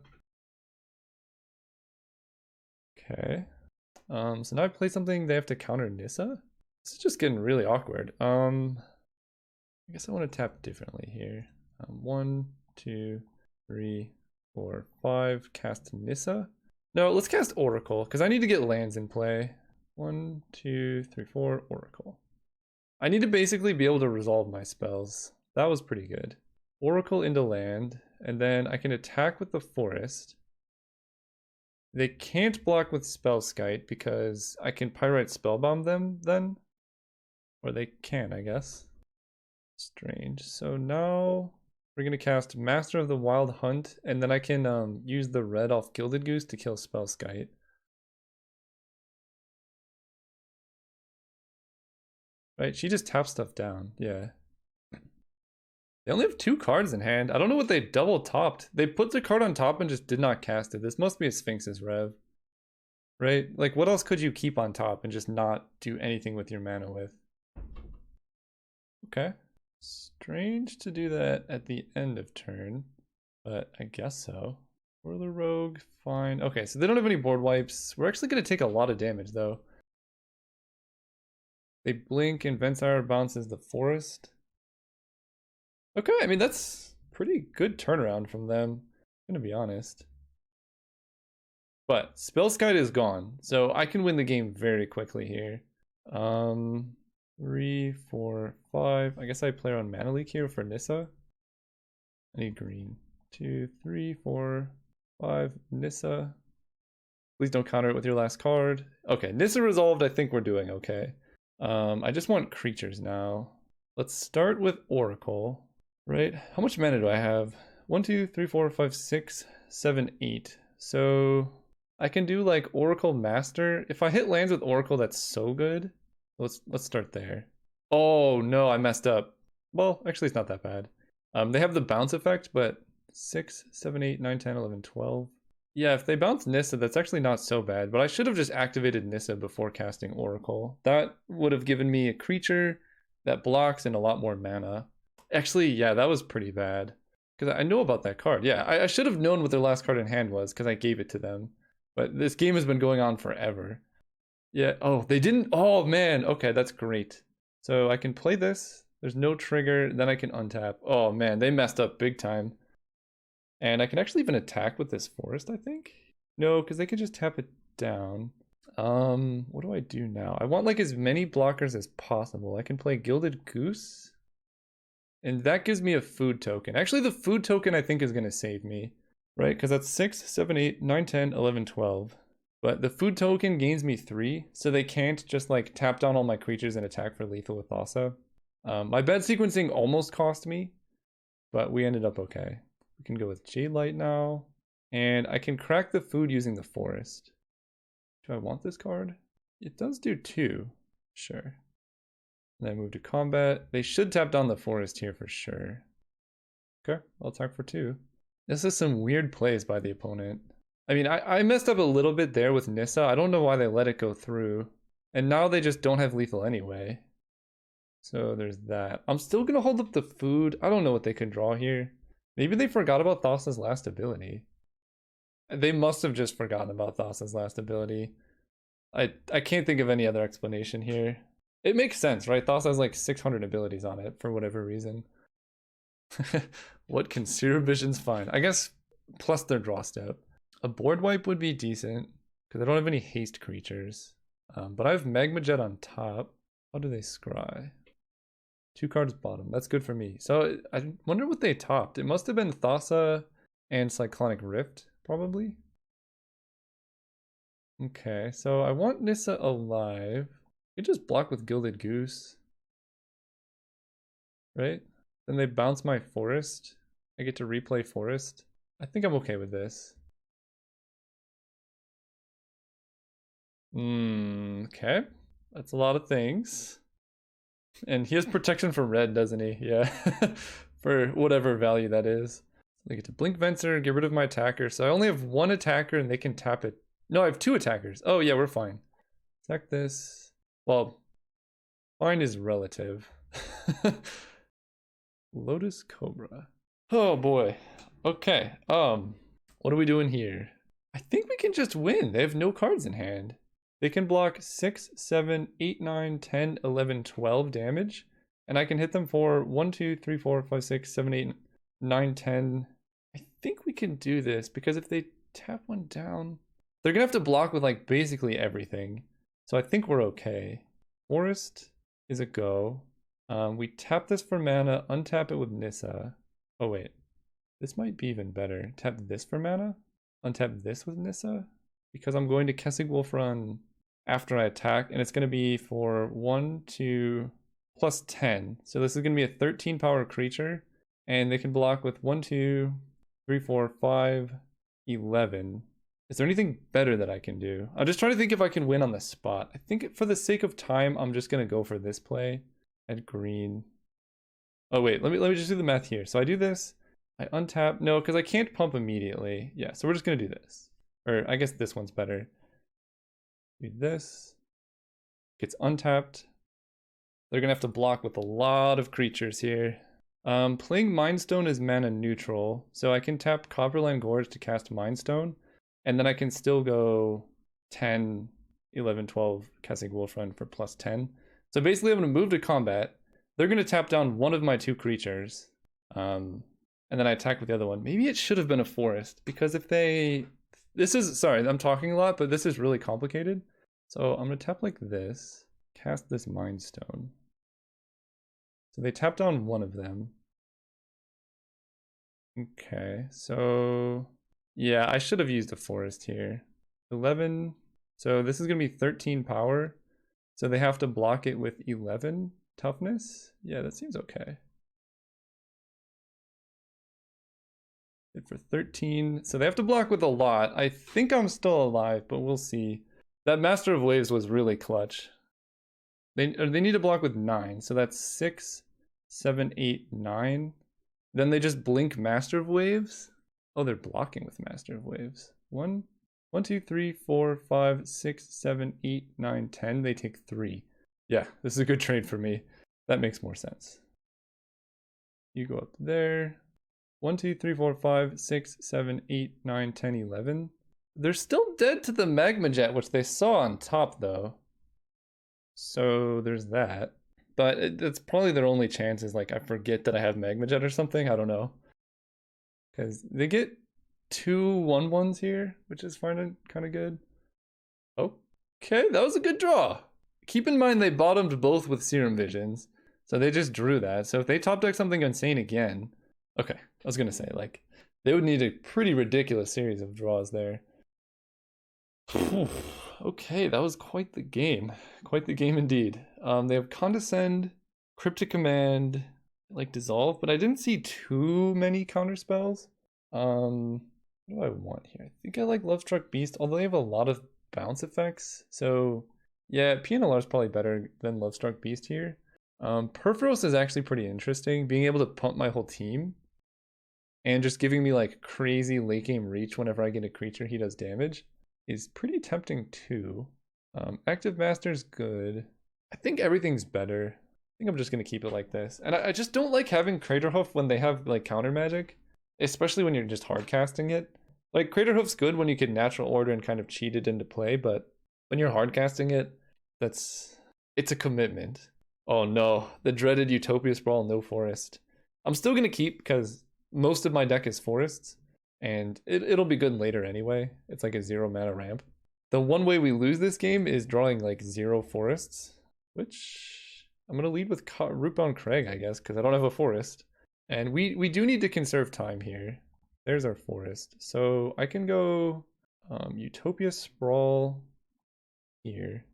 Okay. So now I play something they have to counter Nissa? This is just getting really awkward. I guess I want to tap differently here. 1, 2, 3, 4, 5. Cast Nissa. No, let's cast Oracle, because I need to get lands in play. 1, 2, 3, 4, Oracle. I need to basically be able to resolve my spells. That was pretty good. Oracle into land, and then I can attack with the Forest. They can't block with Spellskite because I can Pyrite Spellbomb them then. Or they can, I guess. Strange. So now we're going to cast Master of the Wild Hunt, and then I can use the red off Gilded Goose to kill Spellskite. Right, she just taps stuff down, yeah. They only have 2 cards in hand. I don't know what they double topped. They put the card on top and just did not cast it. This must be a Sphinx's Rev. Right? Like, what else could you keep on top and just not do anything with your mana with? Okay. Strange to do that at the end of turn, but I guess so. Or the Rogue, fine. Okay, so they don't have any board wipes. We're actually going to take a lot of damage, though. They blink and Vensire bounces the Forest. Okay, I mean, that's pretty good turnaround from them, I'm gonna be honest. But Spellskite is gone, so I can win the game very quickly here. 3, 4, 5. I guess I play around Mana Leak here for Nissa. I need green. 2, 3, 4, 5. Nissa. Please don't counter it with your last card. Okay, Nissa resolved. I think we're doing okay. I just want creatures now. Let's start with Oracle. Right, how much mana do I have? 1, 2, 3, 4, 5, 6, 7, 8. So I can do like Oracle Master. If I hit lands with Oracle, that's so good. Let's start there. Oh no, I messed up. Well, actually it's not that bad. They have the bounce effect, but 6, 7, 8, 9, 10, 11, 12. Yeah, if they bounce Nissa, that's actually not so bad, but I should have just activated Nissa before casting Oracle. That would have given me a creature that blocks and a lot more mana. Actually, yeah, that was pretty bad. Because I know about that card. Yeah, I should have known what their last card in hand was because I gave it to them. But this game has been going on forever. Yeah, oh, they didn't. Oh, man. Okay, that's great. So I can play this. There's no trigger. Then I can untap. Oh, man, they messed up big time. And I can actually even attack with this Forest, I think. No, because they could just tap it down. What do I do now? I want like as many blockers as possible. I can play Gilded Goose. And that gives me a food token. Actually, the food token I think is going to save me, right? Because that's 6, 7, 8, 9, 10, 11, 12. But the food token gains me 3, so they can't just like tap down all my creatures and attack for lethal with Thassa. My bad sequencing almost cost me, but we ended up okay. We can go with Jade Light now. And I can crack the food using the forest. Do I want this card? It does do 2. Sure. And then move to combat. They should tap down the forest here for sure. Okay, I'll attack for 2. This is some weird plays by the opponent. I mean, I messed up a little bit there with Nissa. I don't know why they let it go through. And now they just don't have lethal anyway. So there's that. I'm still going to hold up the food. I don't know what they could draw here. Maybe they forgot about Thassa's last ability. They must have just forgotten about Thassa's last ability. I can't think of any other explanation here. It makes sense, right? Thassa has like 600 abilities on it for whatever reason. What can Seer Vision's find? I guess plus their draw step. A board wipe would be decent because I don't have any haste creatures. But I have Magma Jet on top. How do they scry? 2 cards bottom. That's good for me. So I wonder what they topped. It must have been Thassa and Cyclonic Rift, probably. Okay, so I want Nissa alive. You just block with Gilded Goose. Right? Then they bounce my forest. I get to replay forest. I think I'm okay with this. Okay. That's a lot of things. And he has protection for red, doesn't he? Yeah. For whatever value that is. I get to Blink Venser, get rid of my attacker. So I only have 1 attacker and they can tap it. No, I have 2 attackers. Oh yeah, we're fine. Attack this. Well, fine is relative. Lotus Cobra. Oh boy. Okay. What are we doing here? I think we can just win. They have no cards in hand. They can block 6, 7, 8, 9, 10, 11, 12 damage. And I can hit them for 1, 2, 3, 4, 5, 6, 7, 8, 9, 10. I think we can do this because if they tap one down, they're gonna have to block with like basically everything. So I think we're okay. Forest is a go. We tap this for mana, untap it with Nissa. Oh wait, this might be even better. Tap this for mana, untap this with Nissa. Because I'm going to Kessig Wolf Run after I attack, and it's going to be for 1, 2, plus 10. So this is going to be a 13 power creature, and they can block with 1, 2, 3, 4, 5, 11. Is there anything better that I can do? I'm just trying to think if I can win on the spot. I think for the sake of time, I'm just going to go for this play at green. Oh wait, let me just do the math here. So I do this, I untap. No, because I can't pump immediately. Yeah, so we're just going to do this. Or I guess this one's better. Do this. Gets untapped. They're gonna have to block with a lot of creatures here. Playing Mind Stone is mana neutral, so I can tap Copperland Gorge to cast Mind Stone, and then I can still go 10, 11, 12 Kessig Wolf Run for plus 10. So basically I'm gonna move to combat. They're gonna tap down one of my 2 creatures. And then I attack with the other one. Maybe it should have been a forest, because if they... This is, sorry, I'm talking a lot, but this is really complicated. So I'm gonna tap like this, cast this Mind Stone. So they tapped on one of them. Okay, so yeah, I should have used a forest here. 11, so this is gonna be 13 power. So they have to block it with 11 toughness. Yeah, that seems okay. For 13, so they have to block with a lot. I think I'm still alive, but we'll see. That Master of Waves was really clutch. They need to block with 9, so that's 6, 7, 8, 9. Then they just blink Master of Waves. Oh, they're blocking with Master of Waves. 1, 2, 3, 4, 5, 6, 7, 8, 9, 10. They take 3. Yeah, this is a good trade for me. That makes more sense. You go up there. 1, 2, 3, 4, 5, 6, 7, 8, 9, 10, 11. They're still dead to the Magma Jet, which they saw on top, though. So there's that. But it's probably their only chance is like I forget that I have Magma Jet or something. I don't know. Because they get 2 1/1s here, which is kind of good. Oh, Okay, that was a good draw. Keep in mind they bottomed both with Serum Visions, so they just drew that. So if they top deck something insane again, okay, I was gonna say, like, they would need a pretty ridiculous series of draws there. Okay, that was quite the game. Quite the game indeed. They have Condescend, Cryptic Command, like Dissolve, but I didn't see too many counter spells. What do I want here? I think I like Lovestruck Beast, although they have a lot of bounce effects. So yeah, PNLR is probably better than Lovestruck Beast here. Perforos is actually pretty interesting, being able to pump my whole team and just giving me like crazy late game reach whenever I get a creature he does damage is pretty tempting too. Active Master's good. I think everything's better. I think I'm just gonna keep it like this. And I just don't like having Craterhoof when they have like counter magic, especially when you're just hard casting it. Like Craterhoof's good when you can natural order and kind of cheat it into play, but when you're hard casting it, it's a commitment. Oh no, the dreaded Utopia Sprawl, no forest. I'm still gonna keep because most of my deck is forests, and it'll be good later anyway. It's like a 0 mana ramp. The one way we lose this game is drawing like 0 forests, which I'm gonna lead with Rootbound Crag, I guess, because I don't have a forest. And we do need to conserve time here. There's our forest. So I can go Utopia Sprawl here.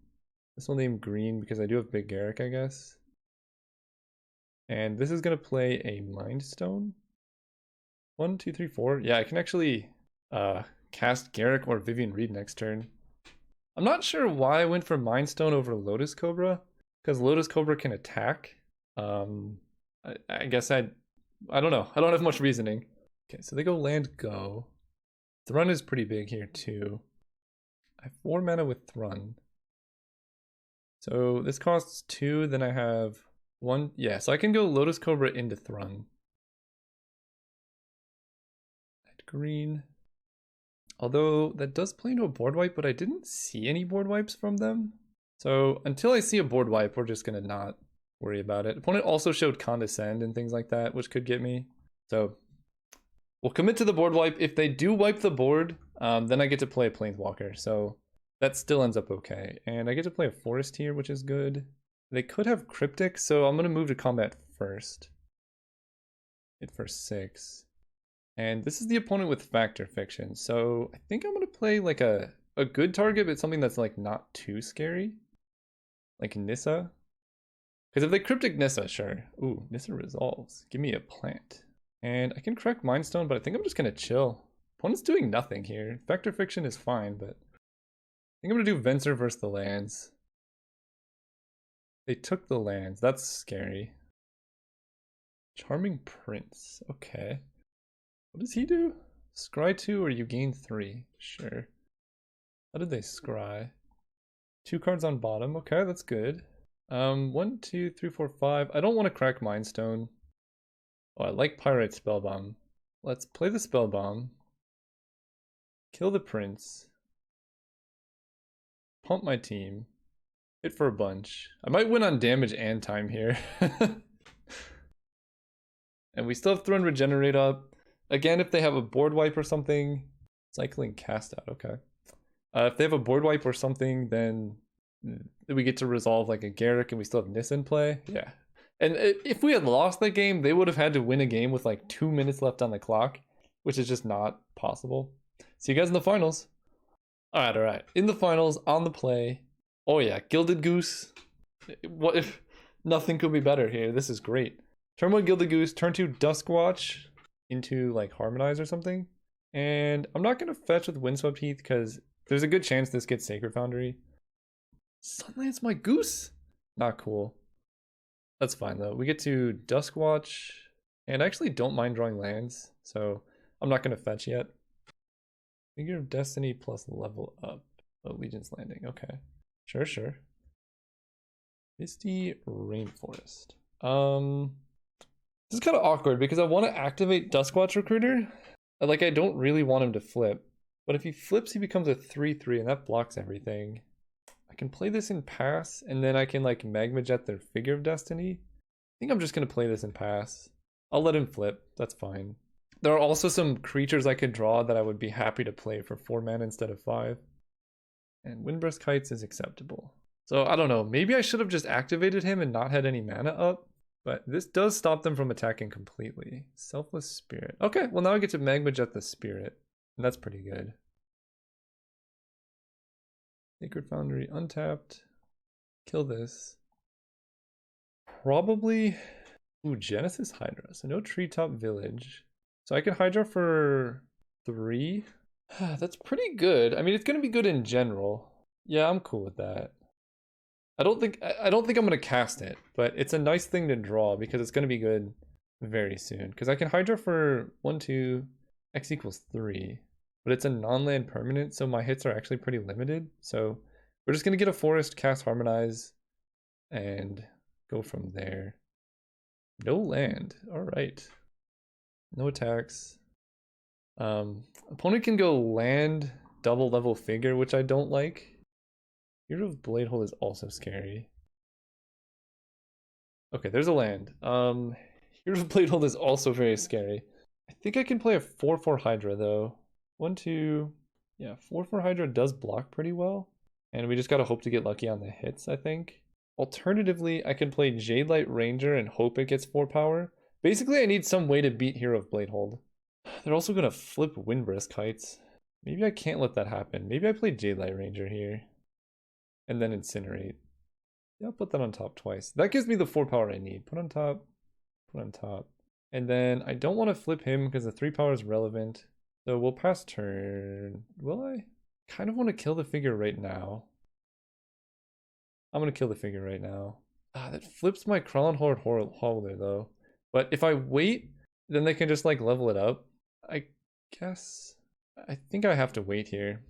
This will name green because I do have Big Garrick, I guess. And this is gonna play a Mind Stone. 1, 2, 3, 4. Yeah, I can actually cast Garrick or Vivian Reed next turn. I'm not sure why I went for Mind Stone over Lotus Cobra, because Lotus Cobra can attack. I guess I don't know. I don't have much reasoning. Okay, so they go land go. Thrun is pretty big here too. I have 4 mana with Thrun. So this costs 2, then I have 1. Yeah, so I can go Lotus Cobra into Thrun. Green. Although that does play into a board wipe, but I didn't see any board wipes from them. So until I see a board wipe, we're just gonna not worry about it. Opponent also showed Condescend and things like that, which could get me. So we'll commit to the board wipe. If they do wipe the board, then I get to play a Planeswalker. So that still ends up okay. And I get to play a Forest here, which is good. They could have Cryptic, so I'm gonna move to combat first. Hit for 6. And this is the opponent with Factor Fiction. So I think I'm going to play like a good target, but something that's like not too scary. Like Nissa. Because if they Cryptic Nissa, sure. Ooh, Nissa resolves. Give me a plant. And I can correct Mind Stone, but I think I'm just going to chill. Opponent's doing nothing here. Factor Fiction is fine, but I think I'm going to do Venser versus the lands. They took the lands. That's scary. Charming Prince. Okay. What does he do? Scry 2 or you gain 3. Sure. How did they scry? 2 cards on bottom. Okay, that's good. 1, 2, 3, 4, 5. I don't want to crack Mind Stone. Oh, I like Pyrite Spellbomb. Let's play the Spellbomb. Kill the Prince. Pump my team. Hit for a bunch. I might win on damage and time here. And we still have Throne Regenerate up. Again, if they have a board wipe or something, cycling cast out, okay. If they have a board wipe or something, then we get to resolve like a Garrick and we still have Nis in play. Yeah. And if we had lost that game, they would have had to win a game with like 2 minutes left on the clock, which is just not possible. See you guys in the finals. All right. In the finals, on the play. Oh yeah, Gilded Goose. What if nothing could be better here? This is great. Turn 1 Gilded Goose, turn 2 Duskwatch into like Harmonize or something. And I'm not gonna fetch with Windswept Heath because there's a good chance this gets Sacred Foundry. Sunlance my Goose? Not cool. That's fine though. We get to Duskwatch, and I actually don't mind drawing lands, so I'm not gonna fetch yet. Figure of Destiny plus level up. Allegiance Landing, okay. Sure. Misty Rainforest. This is kind of awkward because I want to activate Duskwatch Recruiter. Like, I don't really want him to flip. But if he flips, he becomes a 3/3, and that blocks everything. I can play this in pass, and then I can, like, Magma Jet their Figure of Destiny. I think I'm just going to play this in pass. I'll let him flip. That's fine. There are also some creatures I could draw that I would be happy to play for 4 mana instead of 5. And Windburst Kites is acceptable. So I don't know, maybe I should have just activated him and not had any mana up, but this does stop them from attacking completely. Selfless Spirit. Okay, well now I get to Magma Jet the Spirit, and that's pretty good. Sacred Foundry untapped. Kill this. Probably... Ooh, Genesis Hydra. So no Treetop Village. So I can Hydra for 3. That's pretty good. I mean, it's going to be good in general. Yeah, I'm cool with that. I don't think I'm gonna cast it, but it's a nice thing to draw because it's gonna be good very soon. Because I can Hydra for 1, 2, X equals 3, but it's a non-land permanent, so my hits are actually pretty limited. So we're just gonna get a forest, cast Harmonize, and go from there. No land. All right. No attacks. Opponent can go land double level figure, which I don't like. Hero of Bladehold is also scary. Okay, there's a land. Hero of Bladehold is also very scary. I think I can play a 4/4 Hydra though. 1, 2, yeah, 4/4 Hydra does block pretty well. And we just gotta hope to get lucky on the hits, I think. Alternatively, I can play Jadelight Ranger and hope it gets 4 power. Basically, I need some way to beat Hero of Bladehold. They're also gonna flip Windburst Kites. Maybe I can't let that happen. Maybe I play Jadelight Ranger here. And then Incinerate. Yeah, I'll put that on top twice. That gives me the 4 power I need. Put on top, put on top. And then I don't want to flip him because the 3 power is relevant. So we'll pass turn. Will I? Kind of want to kill the figure right now. I'm going to kill the figure right now. That flips my Kralin Horde Holder though. But if I wait, then they can just like level it up. I guess. I think I have to wait here.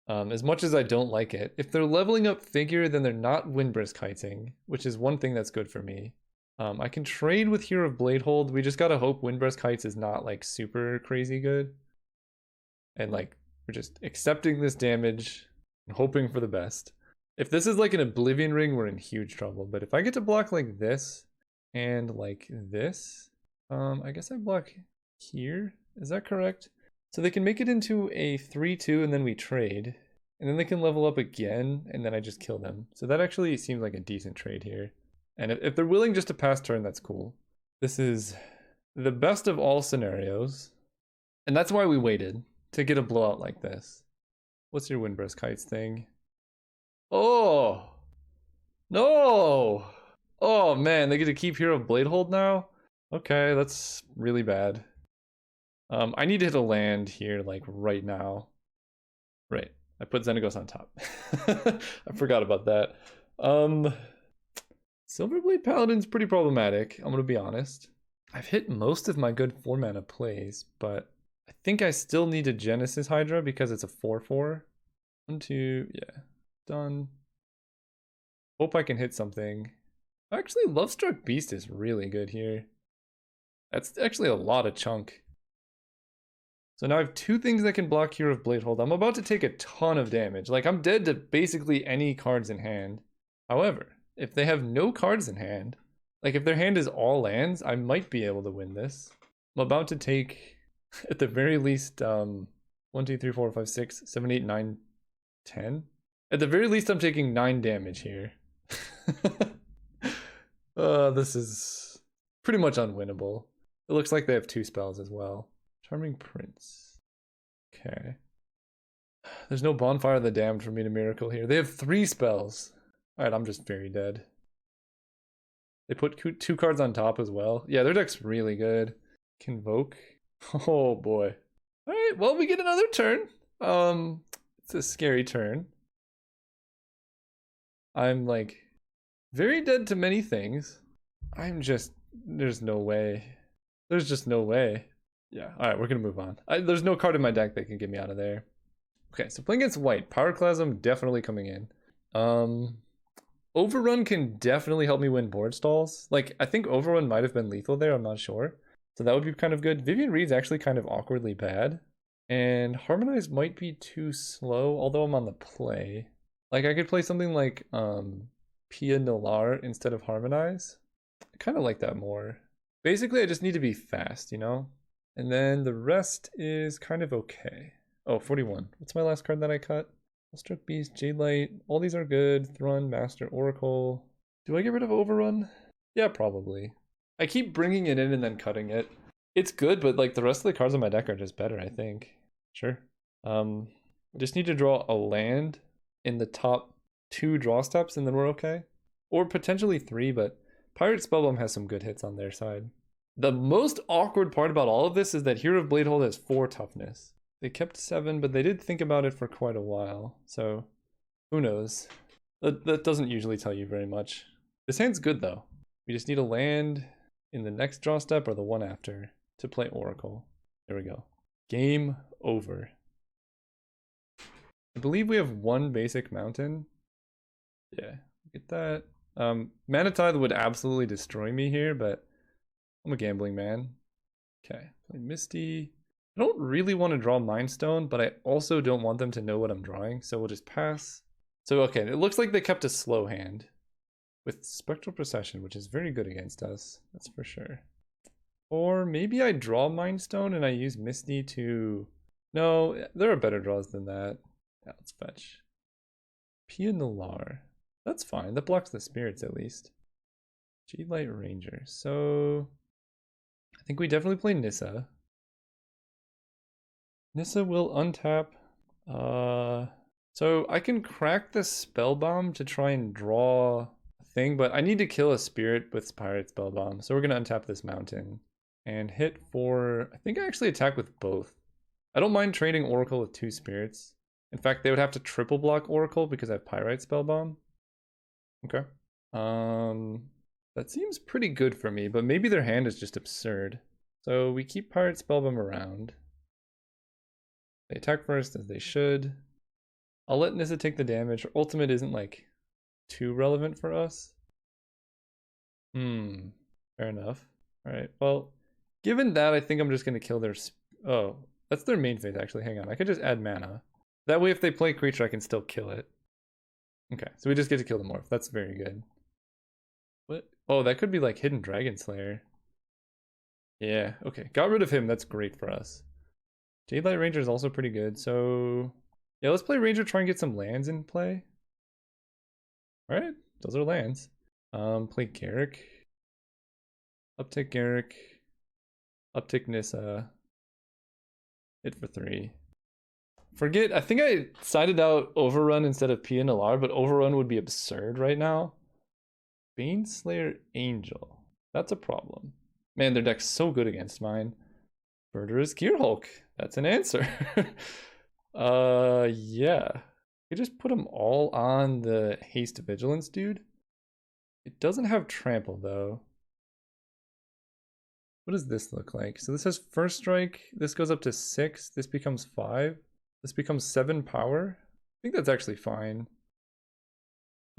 As much as I don't like it. If they're leveling up figure, then they're not Windburst Kiting, which is one thing that's good for me. I can trade with Hero of Bladehold. We just gotta hope Windburst Kites is not like super crazy good. And like, we're just accepting this damage and hoping for the best. If this is like an Oblivion Ring, we're in huge trouble. But if I get to block like this and like this, I guess I block here. Is that correct? So they can make it into a 3/2 and then we trade. And then they can level up again and then I just kill them. So that actually seems like a decent trade here. And if they're willing just to pass turn, that's cool. This is the best of all scenarios. And that's why we waited, to get a blowout like this. What's your Windburst Kites thing? Oh! No! Oh man, they get to keep Hero of Bladehold now? Okay, that's really bad. I need to hit a land here, like, right now. Right. I put Xenagos on top. I forgot about that. Silverblade Paladin's pretty problematic, I'm gonna be honest. I've hit most of my good 4 mana plays, but I think I still need a Genesis Hydra because it's a 4/4. 1, 2, yeah. Done. Hope I can hit something. Actually, Lovestruck Beast is really good here. That's actually a lot of chunk. So now I have 2 things that can block Hero of Bladehold. I'm about to take a ton of damage. Like, I'm dead to basically any cards in hand. However, if they have no cards in hand, like if their hand is all lands, I might be able to win this. I'm about to take, at the very least, 1, 2, 3, 4, 5, 6, 7, 8, 9, 10. At the very least, I'm taking 9 damage here. This is pretty much unwinnable. It looks like they have 2 spells as well. Charming Prince. Okay. There's no Bonfire of the Damned for me to miracle here. They have 3 spells. Alright, I'm just very dead. They put 2 cards on top as well. Yeah, their deck's really good. Convoke. Oh boy. Alright, well, we get another turn. It's a scary turn. I'm like very dead to many things. There's no way. There's just no way. Yeah, alright, we're gonna move on. There's no card in my deck that can get me out of there. Okay, so playing against white, Pyroclasm definitely coming in. Overrun can definitely help me win board stalls. Like, I think Overrun might have been lethal there, I'm not sure. So that would be kind of good. Vivian Reed's actually kind of awkwardly bad. And Harmonize might be too slow, although I'm on the play. Like, I could play something like Pia Nilar instead of Harmonize. I kind of like that more. Basically, I just need to be fast, you know? And then the rest is kind of okay. Oh, 41. What's my last card that I cut? Struck Beast, Jade Light, all these are good. Thrun, Master, Oracle. Do I get rid of Overrun? Yeah, probably. I keep bringing it in and then cutting it. It's good, but like the rest of the cards on my deck are just better, I think. Sure. I just need to draw a land in the top 2 draw steps and then we're okay. Or potentially 3, but Pirate Spellbomb has some good hits on their side. The most awkward part about all of this is that Hero of Bladehold has 4 toughness. They kept 7, but they did think about it for quite a while, so who knows? That doesn't usually tell you very much. This hand's good though. We just need a land in the next draw step or the one after to play Oracle. There we go. Game over. I believe we have 1 basic mountain. Yeah, get that. Mana Tithe would absolutely destroy me here, but I'm a gambling man. Okay, play Misty. I don't really want to draw Mind Stone, but I also don't want them to know what I'm drawing, so we'll just pass. So, okay, it looks like they kept a slow hand with Spectral Procession, which is very good against us, that's for sure. Or maybe I draw Mind Stone and I use Misty to... No, there are better draws than that. Yeah, let's fetch. Pia Nalar. That's fine, that blocks the spirits at least. Jade Light Ranger, so... I think we definitely play Nissa. Nissa will untap. So I can crack the Spellbomb to try and draw a thing, but I need to kill a spirit with Pirate Spellbomb. So we're going to untap this mountain and hit for... I think I actually attack with both. I don't mind trading Oracle with 2 spirits. In fact, they would have to triple block Oracle because I have Pyrite Spellbomb. Okay. That seems pretty good for me, but maybe their hand is just absurd. So we keep Pirate Spellbomb around. They attack first, as they should. I'll let Nissa take the damage. Her ultimate isn't like too relevant for us. Fair enough. Alright, well, given that, I think I'm just going to kill their... Oh, that's their main phase, actually. Hang on, I could just add mana. That way, if they play a creature, I can still kill it. Okay, so we just get to kill the morph. That's very good. What? Oh, that could be like Hidden Dragon Slayer. Yeah, okay. Got rid of him. That's great for us. Jade Light Ranger is also pretty good, so... Yeah, let's play Ranger, try and get some lands in play. Alright, those are lands. Play Garrick. Uptick Garrick. Uptick Nissa. Hit for 3. Forget, I think I sided out Overrun instead of Pia Nalar, but Overrun would be absurd right now. Baneslayer Angel. That's a problem. Man, their deck's so good against mine. Murderous Gearhulk. That's an answer. Yeah. You just put them all on the Haste Vigilance, dude. It doesn't have Trample, though. What does this look like? So this has First Strike. This goes up to 6. This becomes 5. This becomes 7 power. I think that's actually fine.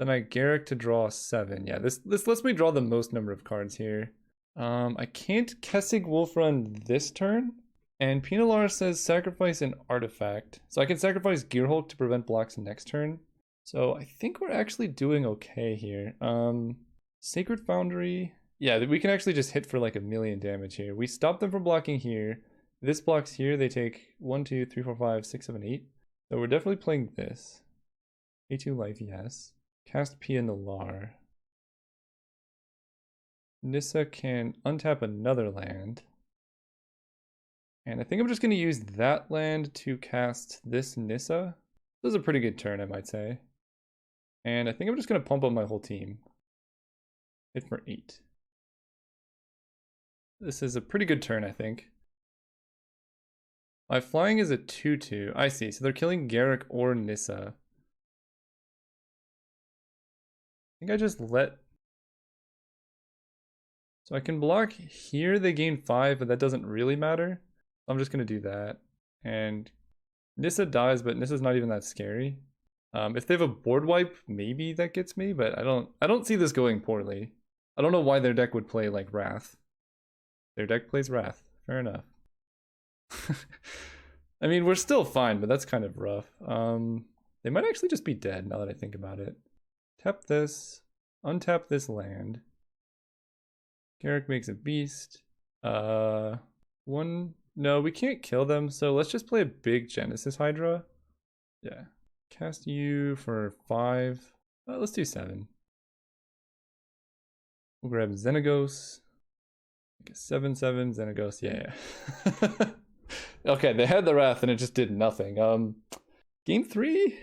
Then I Garrick to draw 7. Yeah, this lets me draw the most number of cards here. I can't Kessig Wolf Run this turn. And Pinalar says sacrifice an artifact. So I can sacrifice Gearhulk to prevent blocks next turn. So I think we're actually doing okay here. Sacred Foundry. Yeah, we can actually just hit for like 1,000,000 damage here. We stop them from blocking here. This blocks here. They take 1, 2, 3, 4, 5, 6, 7, 8. So we're definitely playing this. A2 life, yes. Cast Pia Nalar. Nissa can untap another land. And I think I'm just going to use that land to cast this Nissa. This is a pretty good turn, I might say. And I think I'm just going to pump up my whole team. Hit for 8. This is a pretty good turn, I think. My flying is a 2/2. I see. So they're killing Garrick or Nissa. I think I just let... So I can block here. They gain 5, but that doesn't really matter. I'm just going to do that. And Nissa dies, but Nissa's not even that scary. If they have a board wipe, maybe that gets me, but I don't see this going poorly. I don't know why their deck would play like Wrath. Their deck plays Wrath. Fair enough. I mean, we're still fine, but that's kind of rough. They might actually just be dead now that I think about it. Tap this. Untap this land. Garrick makes a beast. No, we can't kill them, so let's just play a big Genesis Hydra. Yeah. Cast you for 5. Let's do 7. We'll grab Xenagos. 7/7 Xenagos. Yeah. Okay, they had the Wrath and it just did nothing. Game 3.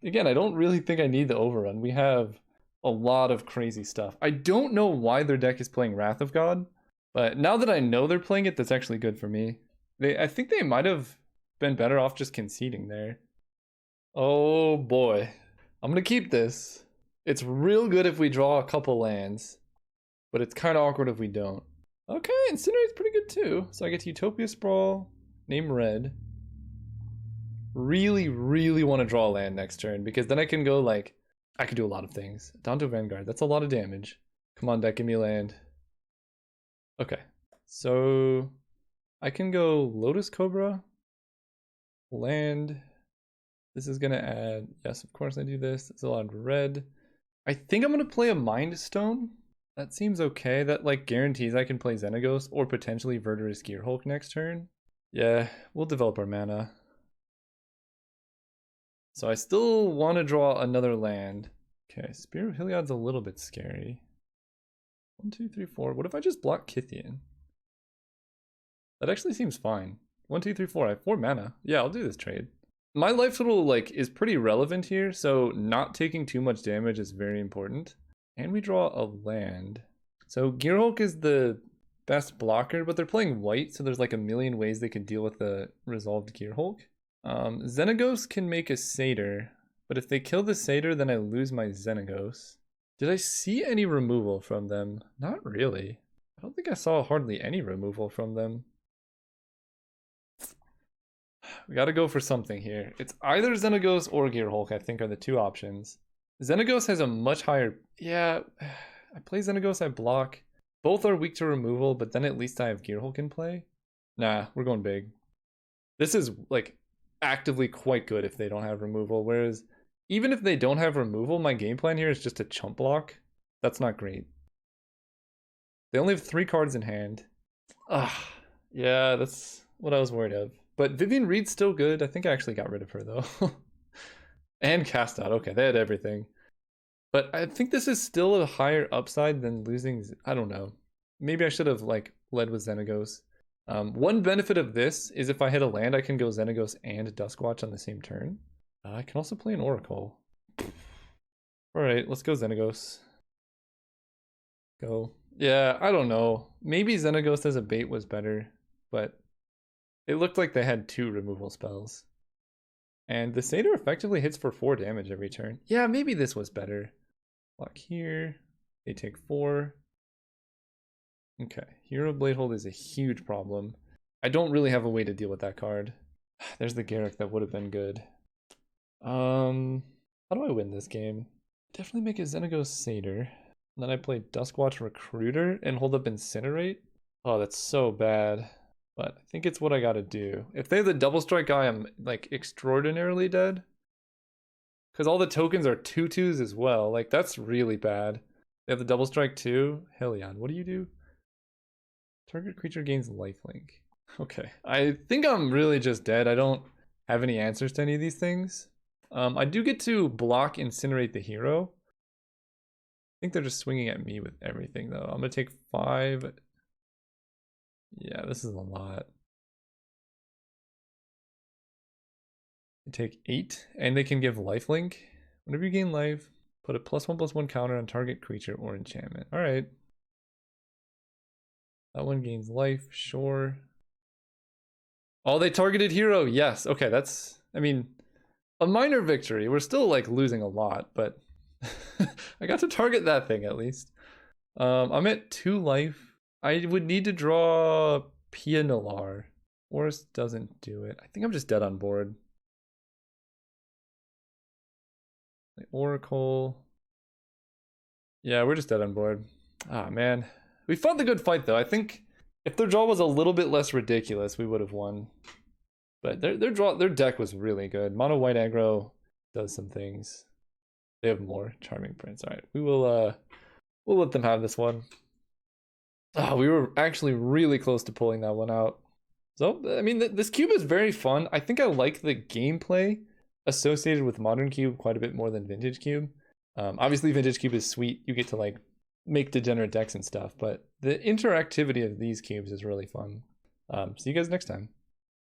Again, I don't really think I need the overrun. We have a lot of crazy stuff. I don't know why their deck is playing Wrath of God, but now that I know they're playing it, that's actually good for me. I think they might have been better off just conceding there. Oh boy. I'm gonna keep this. It's real good if we draw a couple lands, but it's kind of awkward if we don't. Okay, Incinerate's pretty good too. So I get Utopia Sprawl, name red. Really, really want to draw a land next turn because then I can go like, I can do a lot of things. Danto Vanguard, that's a lot of damage. Come on, deck, give me a land. Okay, so I can go Lotus Cobra, land. This is gonna add, yes, of course I do this. It's a lot of red. I think I'm gonna play a Mind Stone. That seems okay. That like guarantees I can play Xenagos or potentially Verdurous Gearhulk next turn. Yeah, we'll develop our mana. So I still want to draw another land. Okay, Spear of Heliod's a little bit scary. 1, 2, 3, 4. What if I just block Kythian? That actually seems fine. 1, 2, 3, 4. I have 4 mana. Yeah, I'll do this trade. My life total like is pretty relevant here, so not taking too much damage is very important. And we draw a land. So Gearhulk is the best blocker, but they're playing white, so there's like a million ways they could deal with the resolved Gearhulk. Xenagos can make a Satyr, but if they kill the Satyr, then I lose my Xenagos. Did I see any removal from them? Not really. I don't think I saw hardly any removal from them. We gotta go for something here. It's either Xenagos or Gearhulk, I think, are the two options. Xenagos has a much higher... Yeah, I play Xenagos, I block. Both are weak to removal, but then at least I have Gearhulk in play. Nah, we're going big. This is, like, actively quite good if they don't have removal, whereas even if they don't have removal, my game plan here is just a chump block. That's not great. They only have 3 cards in hand. Yeah, that's what I was worried of. But Vivian Reed's still good. I think I actually got rid of her though. And cast out. Okay, they had everything. But I think this is still a higher upside than losing. I don't know. Maybe I should have like led with Xenagos. One benefit of this is if I hit a land, I can go Xenagos and Duskwatch on the same turn. I can also play an Oracle. Alright, let's go Xenagos. Go. Yeah, I don't know. Maybe Xenagos as a bait was better, but it looked like they had 2 removal spells. And the Satyr effectively hits for 4 damage every turn. Yeah, maybe this was better. Block here. They take 4. Okay, Hero Bladehold is a huge problem. I don't really have a way to deal with that card. There's the Garruk that would have been good. How do I win this game? Definitely make a Xenagos Satyr. And then I play Duskwatch Recruiter and hold up Incinerate. Oh, that's so bad. But I think it's what I gotta do. If they have the double strike guy, I'm like extraordinarily dead. Because all the tokens are 2/2s as well. Like, that's really bad. They have the double strike too. Helion, what do you do? Target creature gains lifelink. Okay, I think I'm really just dead. I don't have any answers to any of these things. I do get to block Incinerate the hero. I think they're just swinging at me with everything though. I'm gonna take 5. Yeah, this is a lot. They take 8, and they can give lifelink. Whenever you gain life, put a +1/+1 counter on target creature or enchantment. Alright. That one gains life, sure. Oh, they targeted hero. Yes. Okay, that's, I mean, a minor victory. We're still like losing a lot, but I got to target that thing at least. I'm at 2 life. I would need to draw Pianalar. Forest doesn't do it. I think I'm just dead on board. The Oracle. Yeah, we're just dead on board. Ah, man. We fought the good fight though. I think if their draw was a little bit less ridiculous, we would have won. But their deck was really good. Mono white aggro does some things. They have more Charming Prince. All right, we'll let them have this one. Ah, we were actually really close to pulling that one out. So I mean, this cube is very fun. I think I like the gameplay associated with Modern Cube quite a bit more than Vintage Cube. Obviously, Vintage Cube is sweet. You get to like make degenerate decks and stuff, but the interactivity of these cubes is really fun. See you guys next time.